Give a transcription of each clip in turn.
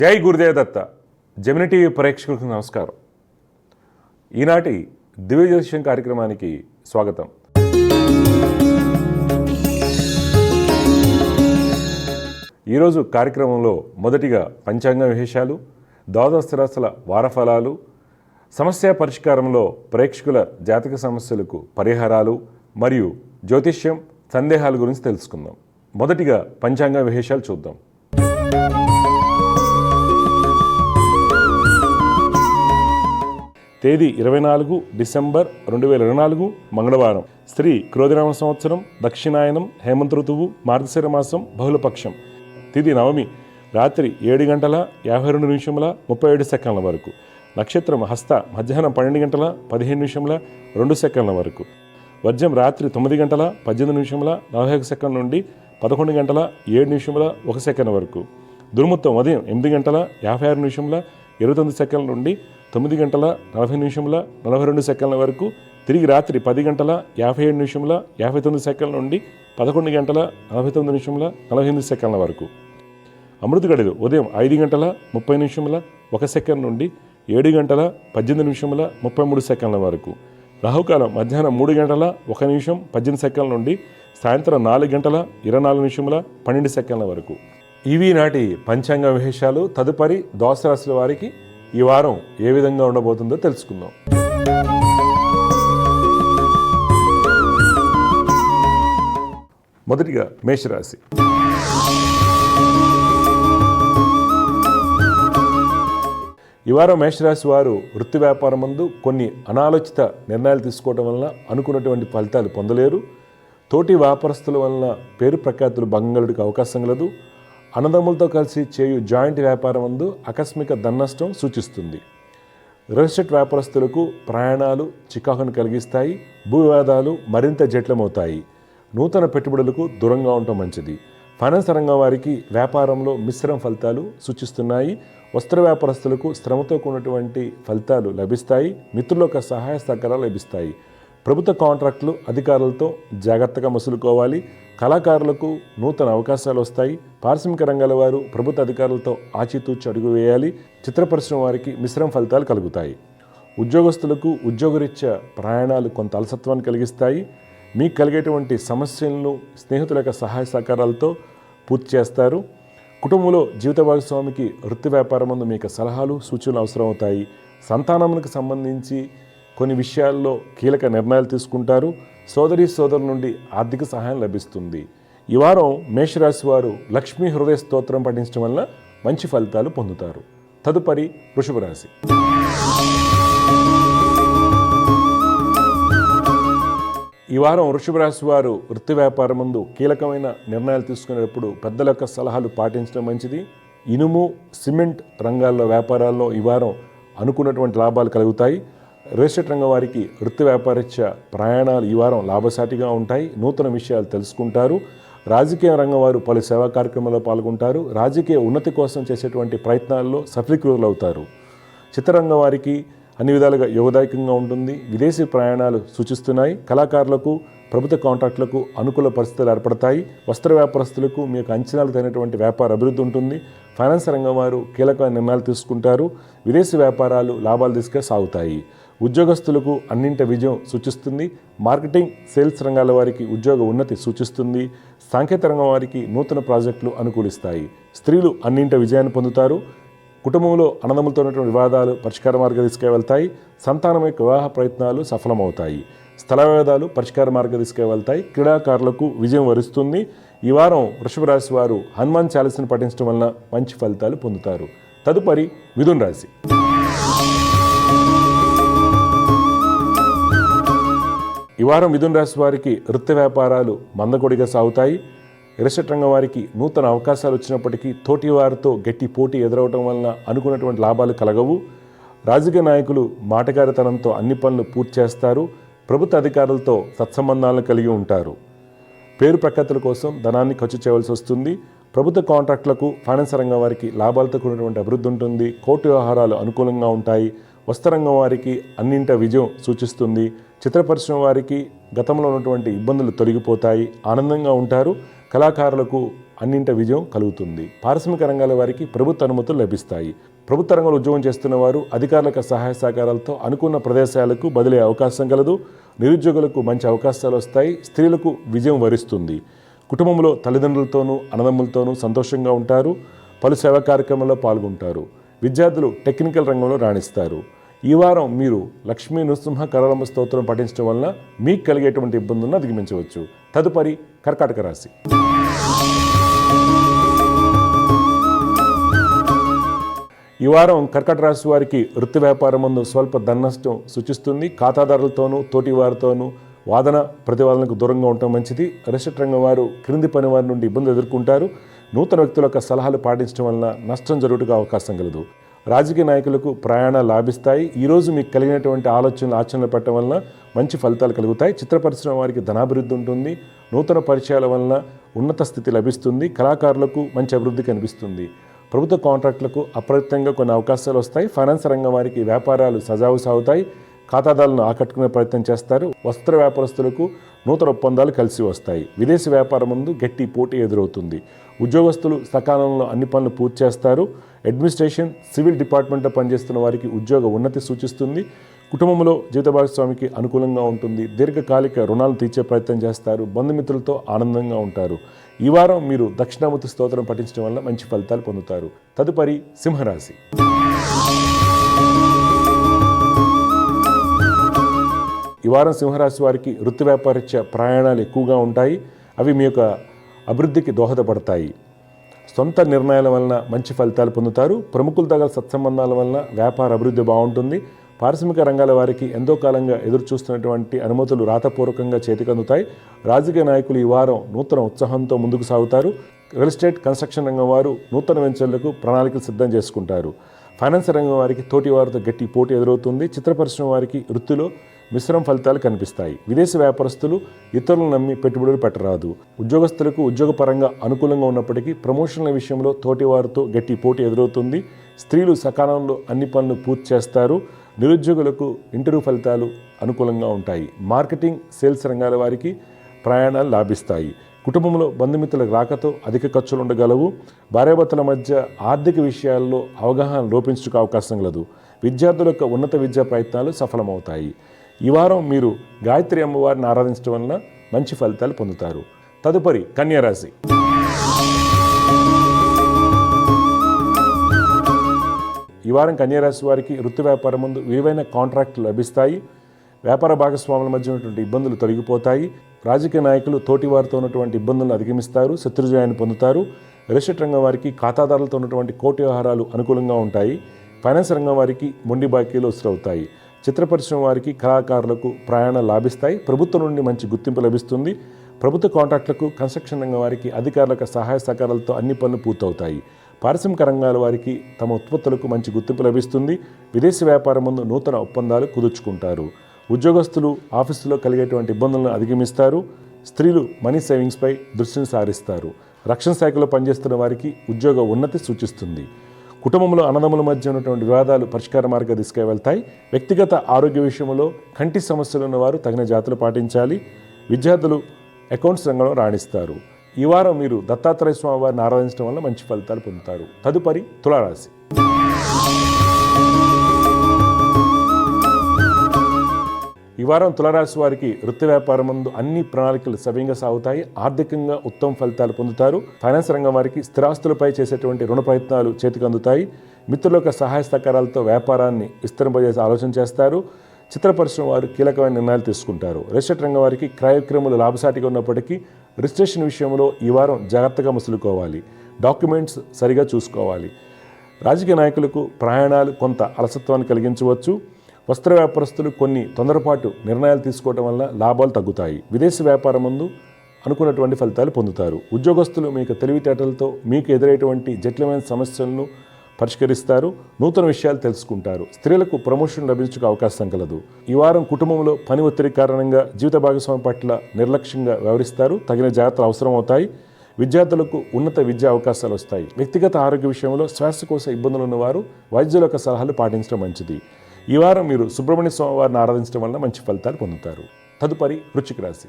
జై గురుదేవ్ దత్త. Gemini TV ప్రేక్షకులకు నమస్కారం. ఈనాటి దివ్య జ్యోతిష్యం కార్యక్రమానికి స్వాగతం. ఈరోజు కార్యక్రమంలో మొదటిగా పంచాంగ విశేషాలు, ద్వాదశ రాశుల వారఫలాలు, సమస్య పరిష్కారంలో ప్రేక్షకుల జాతక సమస్యలకు పరిహారాలు మరియు జ్యోతిష్యం సందేహాల గురించి తెలుసుకుందాం. మొదటిగా పంచాంగ విశేషాలు చూద్దాం. తేదీ 24 డిసెంబర్ 2024 మంగళవారం. శ్రీ క్రోధినామ సంవత్సరం, దక్షిణాయనం, హేమంత ఋతువు, మార్గశిర మాసం, బహుళపక్షం. తిథి నవమి, రాత్రి 7:52:37 వరకు. నక్షత్రం హస్త, మధ్యాహ్నం 12:15:2 వరకు. వర్జం రాత్రి 9:18:41 నుండి 11:07:01 వరకు. దుర్ముహూర్తం ఉదయం 8:56:29 నుండి 9:40:42 వరకు. తిరిగి రాత్రి 10:57:59 నుండి 11:49:48 వరకు. అమృత గడియలు ఉదయం 5:30:1 నుండి 7:18:33 వరకు. రాహుకాలం మధ్యాహ్నం 3:01:18 నుండి సాయంత్రం 4:24:12 వరకు. ఇవి నాటి పంచాంగ విశేషాలు. తదుపరి ద్వాదశ రాశుల వారికి ఈ వారం ఏ విధంగా ఉండబోతుందో తెలుసుకుందాం. మొదటిగా మేషరాశి. ఈ వారం మేషరాశి వారు వృత్తి వ్యాపారం ముందు కొన్ని అనాలోచిత నిర్ణయాలు తీసుకోవడం వలన అనుకున్నటువంటి ఫలితాలు పొందలేరు. తోటి వ్యాపారస్తుల వలన పేరు ప్రఖ్యాతులు భంగలుడికి అవకాశం కలదు. అన్నదమ్ములతో కలిసి చేయు జాయింట్ వ్యాపారం ముందు ఆకస్మిక ధననష్టం సూచిస్తుంది. రియల్ ఎస్టేట్ వ్యాపారస్తులకు ప్రయాణాలు చికాకును కలిగిస్తాయి. భూ వివాదాలు మరింత జటిలమవుతాయి. నూతన పెట్టుబడులకు దూరంగా ఉండటం మంచిది. ఫైనాన్స్ రంగం వారికి వ్యాపారంలో మిశ్రమ ఫలితాలు సూచిస్తున్నాయి. వస్త్ర వ్యాపారస్తులకు శ్రమతో కూడినటువంటి ఫలితాలు లభిస్తాయి. మిత్రుల యొక్క సహాయ సహకారాలు లభిస్తాయి. ప్రభుత్వ కాంట్రాక్టులు అధికారులతో జాగ్రత్తగా మసులుకోవాలి. కళాకారులకు నూతన అవకాశాలు వస్తాయి. పారిశ్రామిక రంగాల వారు ప్రభుత్వ అధికారులతో ఆచితూచి అడుగు వేయాలి. చిత్ర పరిశ్రమ వారికి మిశ్రమ ఫలితాలు కలుగుతాయి. ఉద్యోగస్తులకు ఉద్యోగరీత్యా ప్రయాణాలు కొంత అలసత్వాన్ని కలిగిస్తాయి. మీకు కలిగేటువంటి సమస్యలను స్నేహితుల యొక్క సహాయ సహకారాలతో పూర్తి చేస్తారు. కుటుంబంలో జీవిత భాగస్వామికి వృత్తి వ్యాపారం ముందు మీకు సలహాలు సూచనలు అవసరం అవుతాయి. సంతానములకు సంబంధించి కొన్ని విషయాల్లో కీలక నిర్ణయాలు తీసుకుంటారు. సోదరుల నుండి ఆర్థిక సహాయం లభిస్తుంది. ఈ వారం మేషరాశి వారు లక్ష్మీ హృదయ స్తోత్రం పఠించడం వల్ల మంచి ఫలితాలు పొందుతారు. తదుపరి వృషభ రాశి. ఈ వారం వృషభ రాశి వారు వృత్తి వ్యాపారం ముందు కీలకమైన నిర్ణయాలు తీసుకునేటప్పుడు పెద్దల యొక్క సలహాలు పాటించడం మంచిది. ఇనుము, సిమెంట్ రంగాల్లో వ్యాపారాల్లో ఈ వారం అనుకున్నటువంటి లాభాలు కలుగుతాయి. రియల్ ఎస్టేట్ రంగం వారికి వృత్తి వ్యాపారరీత్యా ప్రయాణాలు ఈ వారం లాభసాటిగా ఉంటాయి. నూతన విషయాలు తెలుసుకుంటారు. రాజకీయ రంగం వారు పలు సేవా కార్యక్రమాల్లో పాల్గొంటారు. రాజకీయ ఉన్నతి కోసం చేసేటువంటి ప్రయత్నాల్లో సఫలీకృతులు అవుతారు. చిత్రరంగం వారికి అన్ని విధాలుగా యోగదాయకంగా ఉంటుంది. విదేశీ ప్రయాణాలు సూచిస్తున్నాయి. కళాకారులకు ప్రభుత్వ కాంట్రాక్టులకు అనుకూల పరిస్థితులు ఏర్పడతాయి. వస్త్ర వ్యాపారస్తులకు మీకు అంచనాలు తగినటువంటి వ్యాపార అభివృద్ధి ఉంటుంది. ఫైనాన్స్ రంగం వారు కీలకమైన నిర్ణయాలు తీసుకుంటారు. విదేశీ వ్యాపారాలు లాభాలు దిశగా సాగుతాయి. ఉద్యోగస్తులకు అన్నింటి విజయం సూచిస్తుంది. మార్కెటింగ్, సేల్స్ రంగాల వారికి ఉద్యోగ ఉన్నతి సూచిస్తుంది. సాంకేతిక రంగం వారికి నూతన ప్రాజెక్టులు అనుకూలిస్తాయి. స్త్రీలు అన్నింటి విజయాన్ని పొందుతారు. కుటుంబంలో అన్నదమ్ములతో ఉన్నటువంటి వివాదాలు పరిష్కార మార్గ దిశగా వెళ్తాయి. సంతానం యొక్క వివాహ ప్రయత్నాలు సఫలమవుతాయి. స్థల వివాదాలు పరిష్కార మార్గ దిశగా వెళ్తాయి. క్రీడాకారులకు విజయం వరిస్తుంది. ఈ వారం వృషభ రాశి వారు హనుమాన్ చాలీసాను పఠించడం వలన మంచి ఫలితాలు పొందుతారు. తదుపరి మిథున రాశి. ఈ వారం మిథున రాశి వారికి వృత్తి వ్యాపారాలు మందకొడిగా సాగుతాయి. రియల్ ఎస్టేట్ రంగం వారికి నూతన అవకాశాలు వచ్చినప్పటికీ తోటి వారితో గట్టి పోటీ ఎదురవటం వలన అనుకున్నటువంటి లాభాలు కలగవు. రాజకీయ నాయకులు మాటగారితనంతో అన్ని పనులు పూర్తి చేస్తారు. ప్రభుత్వ అధికారులతో సత్సంబంధాలను కలిగి ఉంటారు. పేరు ప్రఖ్యాతుల కోసం ధనాన్ని ఖర్చు చేయవలసి వస్తుంది. ప్రభుత్వ కాంట్రాక్టులకు ఫైనాన్స్ రంగం వారికి లాభాలతో కూడినటువంటి అభివృద్ధి ఉంటుంది. కోర్టు వ్యవహారాలు అనుకూలంగా ఉంటాయి. వస్త్రరంగం వారికి అన్నింట విజయం సూచిస్తుంది. చిత్ర పరిశ్రమ వారికి గతంలో ఉన్నటువంటి ఇబ్బందులు తొలగిపోతాయి. ఆనందంగా ఉంటారు. కళాకారులకు అన్నింట విజయం కలుగుతుంది. పారిశ్రామిక రంగాల వారికి ప్రభుత్వ అనుమతులు లభిస్తాయి. ప్రభుత్వ రంగంలో ఉద్యోగం చేస్తున్న వారు అధికారులకు సహాయ సహకారాలతో అనుకున్న ప్రదేశాలకు బదిలీ అవకాశం కలదు. నిరుద్యోగులకు మంచి అవకాశాలు వస్తాయి. స్త్రీలకు విజయం వరిస్తుంది. కుటుంబంలో తల్లిదండ్రులతోనూ అన్నదమ్ములతోనూ సంతోషంగా ఉంటారు. పలు సేవా కార్యక్రమాల్లో పాల్గొంటారు. విద్యార్థులు టెక్నికల్ రంగంలో రాణిస్తారు. ఈ వారం మీరు లక్ష్మీ నృసింహ కరళంబ స్తోత్రం పఠించడం వలన మీకు కలిగేటువంటి ఇబ్బందులను అధిగమించవచ్చు. తదుపరి కర్కాటక రాశి. ఈ వారం కర్కాటక రాశి వారికి వృత్తి వ్యాపారం ముందు స్వల్ప ధననష్టం సూచిస్తుంది. ఖాతాదారులతోనూ తోటి వారితోనూ వాదన ప్రతివాదనకు దూరంగా ఉండటం మంచిది. రిజిస్టర్ రంగం వారు క్రింది పని వారి నుండి ఇబ్బందులు ఎదుర్కొంటారు. నూతన వ్యక్తుల యొక్క సలహాలు పాటించడం వలన నష్టం జరుగుటకు అవకాశం కలదు. రాజకీయ నాయకులకు ప్రయాణాలు లాభిస్తాయి. ఈరోజు మీకు కలిగినటువంటి ఆలోచనలు ఆచరణలు పెట్టడం వలన మంచి ఫలితాలు కలుగుతాయి. చిత్ర పరిశ్రమ వారికి ధనాభివృద్ధి ఉంటుంది. నూతన పరిచయాల వలన ఉన్నత స్థితి లభిస్తుంది. కళాకారులకు మంచి అభివృద్ధి కనిపిస్తుంది. ప్రభుత్వ కాంట్రాక్టులకు అప్రయత్నంగా కొన్ని అవకాశాలు వస్తాయి. ఫైనాన్స్ రంగం వారికి వ్యాపారాలు సజావు సాగుతాయి. ఖాతాదారులను ఆకట్టుకునే ప్రయత్నం చేస్తారు. వస్త్ర వ్యాపారస్తులకు నూతన ఒప్పందాలు కలిసి వస్తాయి. విదేశీ వ్యాపారం ముందు గట్టి పోటీ ఎదురవుతుంది. ఉద్యోగస్తులు సకాలంలో అన్ని పనులు పూర్తి చేస్తారు. అడ్మినిస్ట్రేషన్, సివిల్ డిపార్ట్మెంట్లో పనిచేస్తున్న వారికి ఉద్యోగ ఉన్నతి సూచిస్తుంది. కుటుంబంలో జీవిత భాగస్వామికి అనుకూలంగా ఉంటుంది. దీర్ఘకాలిక రుణాలు తీర్చే ప్రయత్నం చేస్తారు. బంధుమిత్రులతో ఆనందంగా ఉంటారు. ఈ వారం మీరు దక్షిణామూర్తి స్తోత్రం పఠించడం వల్ల మంచి ఫలితాలు పొందుతారు. తదుపరి సింహరాశి. ఈ వారం సింహరాశి వారికి వృత్తి వ్యాపారరీత్యా ప్రయాణాలు ఎక్కువగా ఉంటాయి. అవి మీ యొక్క అభివృద్ధికి దోహదపడతాయి. సొంత నిర్ణయాల వలన మంచి ఫలితాలు పొందుతారు. ప్రముఖుల దగ్గర సత్సంబంధాల వలన వ్యాపార అభివృద్ధి బాగుంటుంది. పారిశ్రామిక రంగాల వారికి ఎంతో కాలంగా ఎదురు చూస్తున్నటువంటి అనుమతులు రాతపూర్వకంగా చేతికందుతాయి. రాజకీయ నాయకులు ఈ వారం నూతన ఉత్సాహంతో ముందుకు సాగుతారు. రియల్ ఎస్టేట్, కన్స్ట్రక్షన్ రంగం వారు నూతన వెంచర్లకు ప్రణాళికలు సిద్ధం చేసుకుంటారు. ఫైనాన్స్ రంగం వారికి తోటి వారితో గట్టి పోటీ ఎదురవుతుంది. చిత్ర పరిశ్రమ వారికి వృత్తిలో మిశ్రమ ఫలితాలు కనిపిస్తాయి. విదేశీ వ్యాపారస్తులు ఇతరులను నమ్మి పెట్టుబడులు పెట్టరాదు. ఉద్యోగస్తులకు ఉద్యోగపరంగా అనుకూలంగా ఉన్నప్పటికీ ప్రమోషన్ల విషయంలో తోటి వారితో గట్టి పోటీ ఎదురవుతుంది. స్త్రీలు సకాలంలో అన్ని పనులు పూర్తి చేస్తారు. నిరుద్యోగులకు ఇంటర్వ్యూ ఫలితాలు అనుకూలంగా ఉంటాయి. మార్కెటింగ్, సేల్స్ రంగాల వారికి ప్రయాణాలు లాభిస్తాయి. కుటుంబంలో బంధుమిత్రుల రాకతో అధిక ఖర్చులు ఉండగలవు. భార్యాభర్తల మధ్య ఆర్థిక విషయాల్లో అవగాహన లోపించుకు అవకాశం కలదు. విద్యార్థుల యొక్క ఉన్నత విద్యా ప్రయత్నాలు సఫలమవుతాయి. ఈ వారం మీరు గాయత్రి అమ్మవారిని ఆరాధించడం వలన మంచి ఫలితాలు పొందుతారు. తదుపరి కన్యారాశి. ఈ వారం కన్యారాశి వారికి వృత్తి వ్యాపారం ముందు విలువైన కాంట్రాక్టులు లభిస్తాయి. వ్యాపార భాగస్వాముల మధ్య ఉన్నటువంటి ఇబ్బందులు తొలగిపోతాయి. రాజకీయ నాయకులు తోటి వారితో ఉన్నటువంటి ఇబ్బందులను అధిగమిస్తారు. శత్రుజయాన్ని పొందుతారు. రియల్ ఎస్టేట్ రంగం వారికి ఖాతాదారులతో ఉన్నటువంటి కోటి వ్యవహారాలు అనుకూలంగా ఉంటాయి. ఫైనాన్స్ రంగం వారికి మొండి బాకీలు వసూలవుతాయి. చిత్ర పరిశ్రమ వారికి కళాకారులకు ప్రయాణాలు లాభిస్తాయి. ప్రభుత్వం నుండి మంచి గుర్తింపు లభిస్తుంది. ప్రభుత్వ కాంట్రాక్టులకు, కన్స్ట్రక్షన్ రంగం వారికి అధికారులకు సహాయ సహకారాలతో అన్ని పనులు పూర్తవుతాయి. పారిశ్రామిక రంగాల వారికి తమ ఉత్పత్తులకు మంచి గుర్తింపు లభిస్తుంది. విదేశీ వ్యాపారం ముందు నూతన ఒప్పందాలు కుదుర్చుకుంటారు. ఉద్యోగస్తులు ఆఫీసులో కలిగేటువంటి ఇబ్బందులను అధిగమిస్తారు. స్త్రీలు మనీ సేవింగ్స్పై దృష్టిని సారిస్తారు. రక్షణ శాఖలో పనిచేస్తున్న వారికి ఉద్యోగ ఉన్నతి సూచిస్తుంది. కుటుంబంలో అన్నదమ్ముల మధ్య ఉన్నటువంటి వివాదాలు పరిష్కార మార్గ దిశగా వెళ్తాయి. వ్యక్తిగత ఆరోగ్య విషయంలో కంటి సమస్యలు ఉన్నవారు తగిన జాగ్రత్తలు పాటించాలి. విద్యార్థులు అకౌంట్స్ రంగంలో రాణిస్తారు. ఈ వారం మీరు దత్తాత్రేయ స్వామి వారిని ఆరాధించడం వల్ల మంచి ఫలితాలు పొందుతారు. తదుపరి తులారాశి. ఈ వారం తులారాశి వారికి వృత్తి వ్యాపారం ముందు అన్ని ప్రణాళికలు సవ్యంగా సాగుతాయి. ఆర్థికంగా ఉత్తమ ఫలితాలు పొందుతారు. ఫైనాన్స్ రంగం వారికి స్థిరాస్తులపై చేసేటువంటి రుణ ప్రయత్నాలు చేతికి అందుతాయి. మిత్రుల యొక్క సహాయ సహకారాలతో వ్యాపారాన్ని విస్తరింపజేసే ఆలోచన చేస్తారు. చిత్ర పరిశ్రమ వారు కీలకమైన నిర్ణయాలు తీసుకుంటారు. రియల్ ఎస్టేట్ రంగం వారికి క్రయ విక్రయములు లాభసాటిగా ఉన్నప్పటికీ రిజిస్ట్రేషన్ విషయంలో ఈ వారం జాగ్రత్తగా మసులుకోవాలి. డాక్యుమెంట్స్ సరిగా చూసుకోవాలి. రాజకీయ నాయకులకు ప్రయాణాలు కొంత అలసత్వాన్ని కలిగించవచ్చు. వస్త్ర వ్యాపారస్తులు కొన్ని తొందరపాటు నిర్ణయాలు తీసుకోవడం వల్ల లాభాలు తగ్గుతాయి. విదేశీ వ్యాపారం ముందు అనుకున్నటువంటి ఫలితాలు పొందుతారు. ఉద్యోగస్తులు మీకు తెలివితేటలతో మీకు ఎదురయ్యేటువంటి జటిలమైన సమస్యలను పరిష్కరిస్తారు. నూతన విషయాలు తెలుసుకుంటారు. స్త్రీలకు ప్రమోషన్ లభించే అవకాశం కలదు. ఈ వారం కుటుంబంలో పని ఒత్తిడి కారణంగా జీవిత భాగస్వామి పట్ల నిర్లక్ష్యంగా వ్యవహరిస్తారు. తగిన జాగ్రత్తలు అవసరం అవుతాయి. విద్యార్థులకు ఉన్నత విద్యా అవకాశాలు వస్తాయి. వ్యక్తిగత ఆరోగ్య విషయంలో శ్వాసకోశ ఇబ్బందులు ఉన్నవారు వైద్యుల యొక్క సలహాలు పాటించడం మంచిది. ఈ వారం మీరు సుబ్రహ్మణ్య స్వామి వారిని ఆరాధించడం వల్ల మంచి ఫలితాలు పొందుతారు. తదుపరి వృశ్చిక రాశి.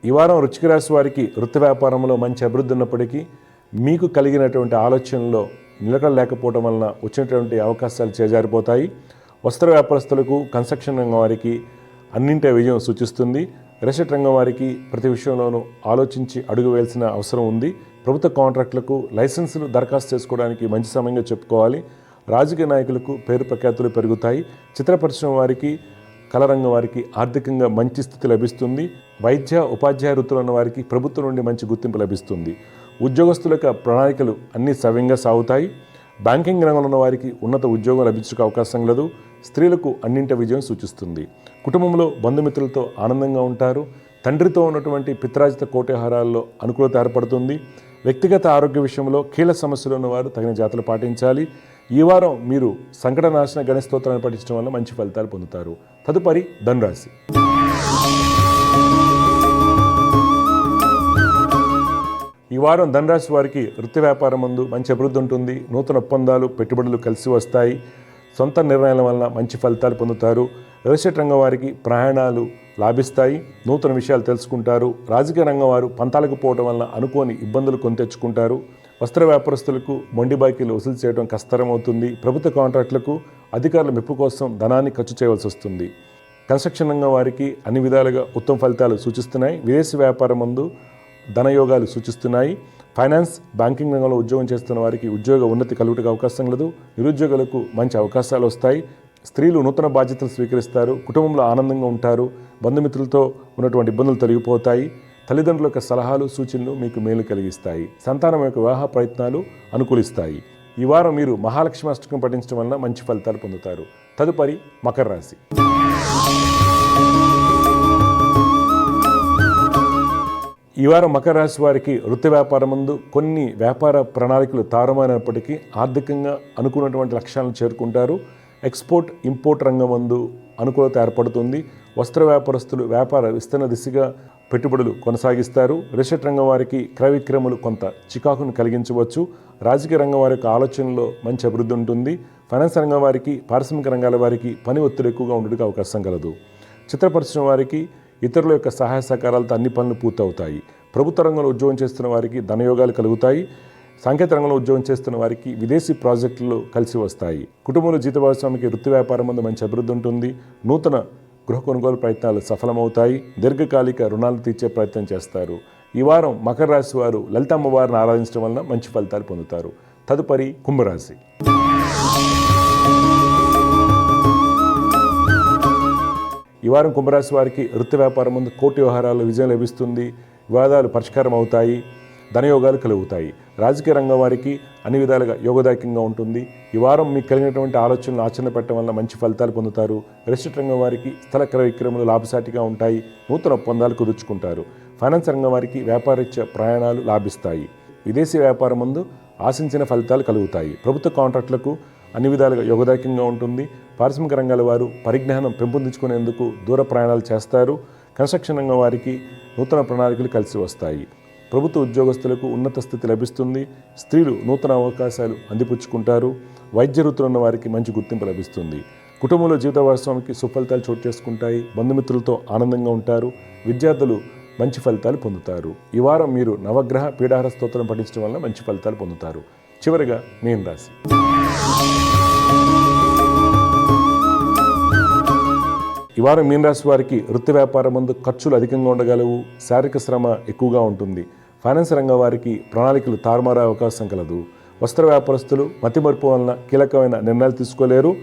ఈ వారం వృశ్చిక రాశి వారికి వృత్తి వ్యాపారంలో మంచి అభివృద్ధి ఉన్నప్పటికీ మీకు కలిగినటువంటి ఆలోచనలో నిలకడ లేకపోవడం వలన వచ్చినటువంటి అవకాశాలు చేజారిపోతాయి. వస్త్ర వ్యాపారస్తులకు, కన్స్ట్రక్షన్ రంగం వారికి అన్నింటి విజయం సూచిస్తుంది. రియల్ రంగం వారికి ప్రతి విషయంలోనూ ఆలోచించి అడుగు వేయాల్సిన అవసరం ఉంది. ప్రభుత్వ కాంట్రాక్టులకు లైసెన్సులు దరఖాస్తు చేసుకోవడానికి మంచి సమయంగా చెప్పుకోవాలి. రాజకీయ నాయకులకు పేరు ప్రఖ్యాతులు పెరుగుతాయి. చిత్ర పరిశ్రమ వారికి, కళరంగం వారికి ఆర్థికంగా మంచి స్థితి లభిస్తుంది. వైద్య, ఉపాధ్యాయ వృత్తులు ఉన్న వారికి ప్రభుత్వం నుండి మంచి గుర్తింపు లభిస్తుంది. ఉద్యోగస్తుల ప్రణాళికలు అన్నీ సవ్యంగా సాగుతాయి. బ్యాంకింగ్ రంగంలో ఉన్న వారికి ఉన్నత ఉద్యోగం లభించే అవకాశం లేదు. స్త్రీలకు అన్నింటి విజయం సూచిస్తుంది. కుటుంబంలో బంధుమిత్రులతో ఆనందంగా ఉంటారు. తండ్రితో ఉన్నటువంటి పిత్రాజిత కోట్యహారాల్లో అనుకూలత ఏర్పడుతుంది. వ్యక్తిగత ఆరోగ్య విషయంలో కీలక సమస్యలు ఉన్నవారు తగిన జాగ్రత్తలు పాటించాలి. ఈ వారం మీరు సంకటనాశన గణేశ స్తోత్రాన్ని పఠించడం వల్ల మంచి ఫలితాలు పొందుతారు. తదుపరి ధనురాశి. ఈ వారం ధనురాశి వారికి వృత్తి వ్యాపారం ముందు మంచి అభివృద్ధి ఉంటుంది. నూతన ఒప్పందాలు, పెట్టుబడులు కలిసి వస్తాయి. సొంత నిర్ణయాల వలన మంచి ఫలితాలు పొందుతారు. రియల్ రంగం వారికి ప్రయాణాలు లాభిస్తాయి. నూతన విషయాలు తెలుసుకుంటారు. రాజకీయ రంగం వారు పంతాలకు పోవడం వలన అనుకోని ఇబ్బందులు కొని తెచ్చుకుంటారు. వస్త్ర వ్యాపారస్తులకు మొండి బాకీలు వసూలు చేయడం కష్టతరమవుతుంది. ప్రభుత్వ కాంట్రాక్టులకు అధికారుల మెప్పు కోసం ధనాన్ని ఖర్చు చేయవలసి వస్తుంది. కన్స్ట్రక్షన్ రంగం వారికి అన్ని విధాలుగా ఉత్తమ ఫలితాలు సూచిస్తున్నాయి. విదేశీ వ్యాపారం ముందు ధనయోగాలు సూచిస్తున్నాయి. ఫైనాన్స్, బ్యాంకింగ్ రంగంలో ఉద్యోగం చేస్తున్న వారికి ఉద్యోగ ఉన్నతి కలుగుటకు అవకాశం లేదు. నిరుద్యోగులకు మంచి అవకాశాలు వస్తాయి. స్త్రీలు నూతన బాధ్యతలు స్వీకరిస్తారు. కుటుంబంలో ఆనందంగా ఉంటారు. బంధుమిత్రులతో ఉన్నటువంటి ఇబ్బందులు తొలగిపోతాయి. తల్లిదండ్రుల యొక్క సలహాలు, సూచనలు మీకు మేలు కలిగిస్తాయి. సంతానం యొక్క వివాహ ప్రయత్నాలు అనుకూలిస్తాయి. ఈ వారం మీరు మహాలక్ష్మి అష్టకం పఠించడం వలన మంచి ఫలితాలు పొందుతారు. తదుపరి మకర రాశి. ఈ వారం మకర రాశి వారికి వృత్తి వ్యాపారం ముందు కొన్ని వ్యాపార ప్రణాళికలు తారుమారైనప్పటికీ ఆర్థికంగా అనుకున్నటువంటి లక్ష్యాలను చేరుకుంటారు. ఎక్స్పోర్ట్, ఇంపోర్ట్ రంగం ముందు అనుకూలత ఏర్పడుతుంది. వస్త్ర వ్యాపారస్తులు వ్యాపార విస్తరణ దిశగా పెట్టుబడులు కొనసాగిస్తారు. రియల్ రంగం వారికి క్రయ విక్రయములు కొంత చికాకును కలిగించవచ్చు. రాజకీయ రంగం వారి యొక్క ఆలోచనలో మంచి అభివృద్ధి ఉంటుంది. ఫైనాన్స్ రంగం వారికి, పారిశ్రామిక రంగాల వారికి పని ఒత్తిడి ఎక్కువగా ఉండడానికి అవకాశం కలదు. చిత్ర పరిశ్రమ వారికి ఇతరుల యొక్క సహాయ సహకారాలతో అన్ని పనులు పూర్తవుతాయి. ప్రభుత్వ రంగంలో ఉద్యోగం చేస్తున్న వారికి ధనయోగాలు కలుగుతాయి. సాంకేతిక రంగంలో ఉద్యోగం చేస్తున్న వారికి విదేశీ ప్రాజెక్టులు కలిసి వస్తాయి. కుటుంబంలో జీత భాగస్వామికి వృత్తి వ్యాపారం ముందు మంచి అభివృద్ధి ఉంటుంది. నూతన గృహ కొనుగోలు ప్రయత్నాలు సఫలమవుతాయి. దీర్ఘకాలిక రుణాలు తీర్చే ప్రయత్నం చేస్తారు. ఈ వారం మకర రాశి వారు లలిత అమ్మవారిని ఆరాధించడం వలన మంచి ఫలితాలు పొందుతారు. తదుపరి కుంభరాశి. ఈ వారం కుంభరాశి వారికి వృత్తి వ్యాపారం ముందు కోర్టు వ్యవహారాల్లో విజయం లభిస్తుంది. వివాదాలు పరిష్కారం అవుతాయి. ధనయోగాలు కలుగుతాయి. రాజకీయ రంగం వారికి అన్ని విధాలుగా యోగదాయకంగా ఉంటుంది. ఈ వారం మీకు కలిగినటువంటి ఆలోచనలు ఆచరణ పెట్టడం వల్ల మంచి ఫలితాలు పొందుతారు. రియల్ రంగం వారికి స్థల క్రయ విక్రయములు లాభసాటిగా ఉంటాయి. నూతన ఒప్పందాలు కుదుర్చుకుంటారు. ఫైనాన్స్ రంగం వారికి వ్యాపారరీత్యా ప్రయాణాలు లాభిస్తాయి. విదేశీ వ్యాపారం ముందు ఆశించిన ఫలితాలు కలుగుతాయి. ప్రభుత్వ కాంట్రాక్టులకు అన్ని విధాలుగా యోగదాయకంగా ఉంటుంది. పారిశ్రామిక రంగాల వారు పరిజ్ఞానం పెంపొందించుకునేందుకు దూర ప్రయాణాలు చేస్తారు. కన్స్ట్రక్షన్ రంగం వారికి నూతన ప్రణాళికలు కలిసి వస్తాయి. ప్రభుత్వ ఉద్యోగస్తులకు ఉన్నత స్థితి లభిస్తుంది. స్త్రీలు నూతన అవకాశాలు అందిపుచ్చుకుంటారు. వైద్య వృత్తులు ఉన్న వారికి మంచి గుర్తింపు లభిస్తుంది. కుటుంబంలో జీవిత భాగస్వామికి సుఫలితాలు చోటు చేసుకుంటాయి. బంధుమిత్రులతో ఆనందంగా ఉంటారు. విద్యార్థులు మంచి ఫలితాలు పొందుతారు. ఈ వారం మీరు నవగ్రహ పీఠాహార స్తోత్రం పఠించడం వల్ల మంచి ఫలితాలు పొందుతారు. చివరిగా మీన రాశి. ఈ వారం మీన రాశి వారికి వృత్తి వ్యాపారం ముందు ఖర్చులు అధికంగా ఉండగలవు. శారీరక శ్రమ ఎక్కువగా ఉంటుంది. ఫైనాన్స్ రంగం వారికి ప్రణాళికలు తారుమారే అవకాశం కలదు. వస్త్ర వ్యాపారస్తులు మతిమరుపు వలన కీలకమైన నిర్ణయాలు తీసుకోలేరు.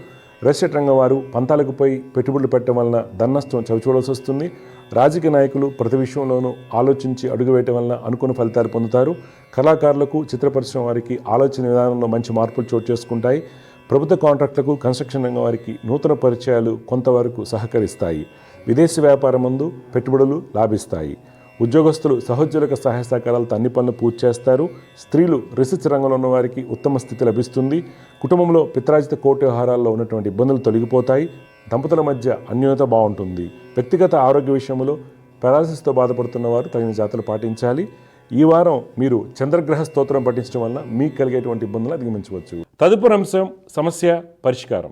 రియల్ రంగం వారు పంతాలకు పోయి పెట్టుబడులు పెట్టడం వలన ధన నష్టం చవిచూడాల్సి వస్తుంది. రాజకీయ నాయకులు ప్రతి విషయంలోనూ ఆలోచించి అడుగు వేయటం వలన అనుకున్న ఫలితాలు పొందుతారు. కళాకారులకు, చిత్ర పరిశ్రమ వారికి ఆలోచన విధానంలో మంచి మార్పులు చోటు చేసుకుంటాయి. ప్రభుత్వ కాంట్రాక్టులకు, కన్స్ట్రక్షన్ రంగం వారికి నూతన పరిచయాలు కొంతవరకు సహకరిస్తాయి. విదేశీ వ్యాపారం ముందు పెట్టుబడులు లాభిస్తాయి. ఉద్యోగస్తులు సహోద్యోగుల సహాయ సహకారాలతో అన్ని పనులు పూర్తి చేస్తారు. స్త్రీలు రీసెర్చ్ రంగంలో ఉన్న వారికి ఉత్తమ స్థితి లభిస్తుంది. కుటుంబంలో పిత్రాజిత కోర్టు వ్యవహారాల్లో ఉన్నటువంటి ఇబ్బందులు తొలగిపోతాయి. దంపతుల మధ్య అన్యోన్యత బాగుంటుంది. వ్యక్తిగత ఆరోగ్య విషయంలో పెరాలసిస్తో బాధపడుతున్న వారు తగిన జాగ్రత్తలు పాటించాలి. ఈ వారం మీరు చంద్రగ్రహ స్తోత్రం పఠించడం వల్ల మీకు కలిగేటువంటి ఇబ్బందులు అధిగమించవచ్చు. తదుపరి అంశం సమస్య పరిష్కారం.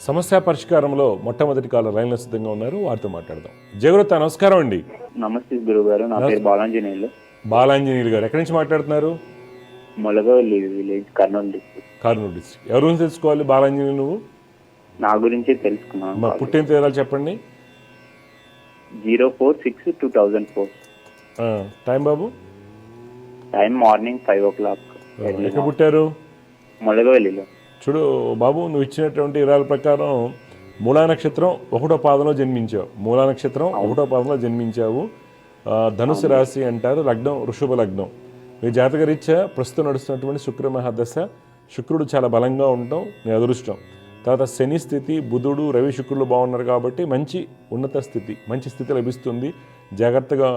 సమస్య పరిష్కారంలో మొట్టమొదటి కాలం లైన్లో సిద్ధంగా ఉన్నారు, వారితో మాట్లాడదాం. జయగురత నమస్కారం అండి. నమస్తే గురువు గారు, నా పేరు బాలాంజనేయులు. బాలాంజనేయులు గారు ఎక్కడి నుంచి మాట్లాడుతున్నారు? Molagavalli village, Kurnool district. Kurnool district. ఎవరి గురించి తెలుసుకోవాలి బాలాంజనేయులు? నువ్వు నా గురించి తెలుసుకున్నాను. మా పుట్టిన తేదీలు చెప్పండి. 04/6/2004. టైం బాబు? Time morning 5 o'clock. ఎక్కడ పుట్టారు? మొలగవల్లిలో. చూడు బాబు, నువ్వు ఇచ్చినటువంటి వివరాల ప్రకారం మూలా నక్షత్రం 1వ పాదంలో జన్మించావు. మూలా నక్షత్రం 1వ పాదంలో జన్మించావు. ధనుసు రాశి అంటారు, లగ్నం వృషభ లగ్నం. మీ జాతకరీత్యా ప్రస్తుతం నడుస్తున్నటువంటి శుక్ర మహాదశ. శుక్రుడు చాలా బలంగా ఉండటం నీ అదృష్టం. తర్వాత శని స్థితి, బుధుడు, రవి, శుక్రులు బాగున్నారు కాబట్టి మంచి ఉన్నత స్థితి, మంచి స్థితి లభిస్తుంది. జాగ్రత్తగా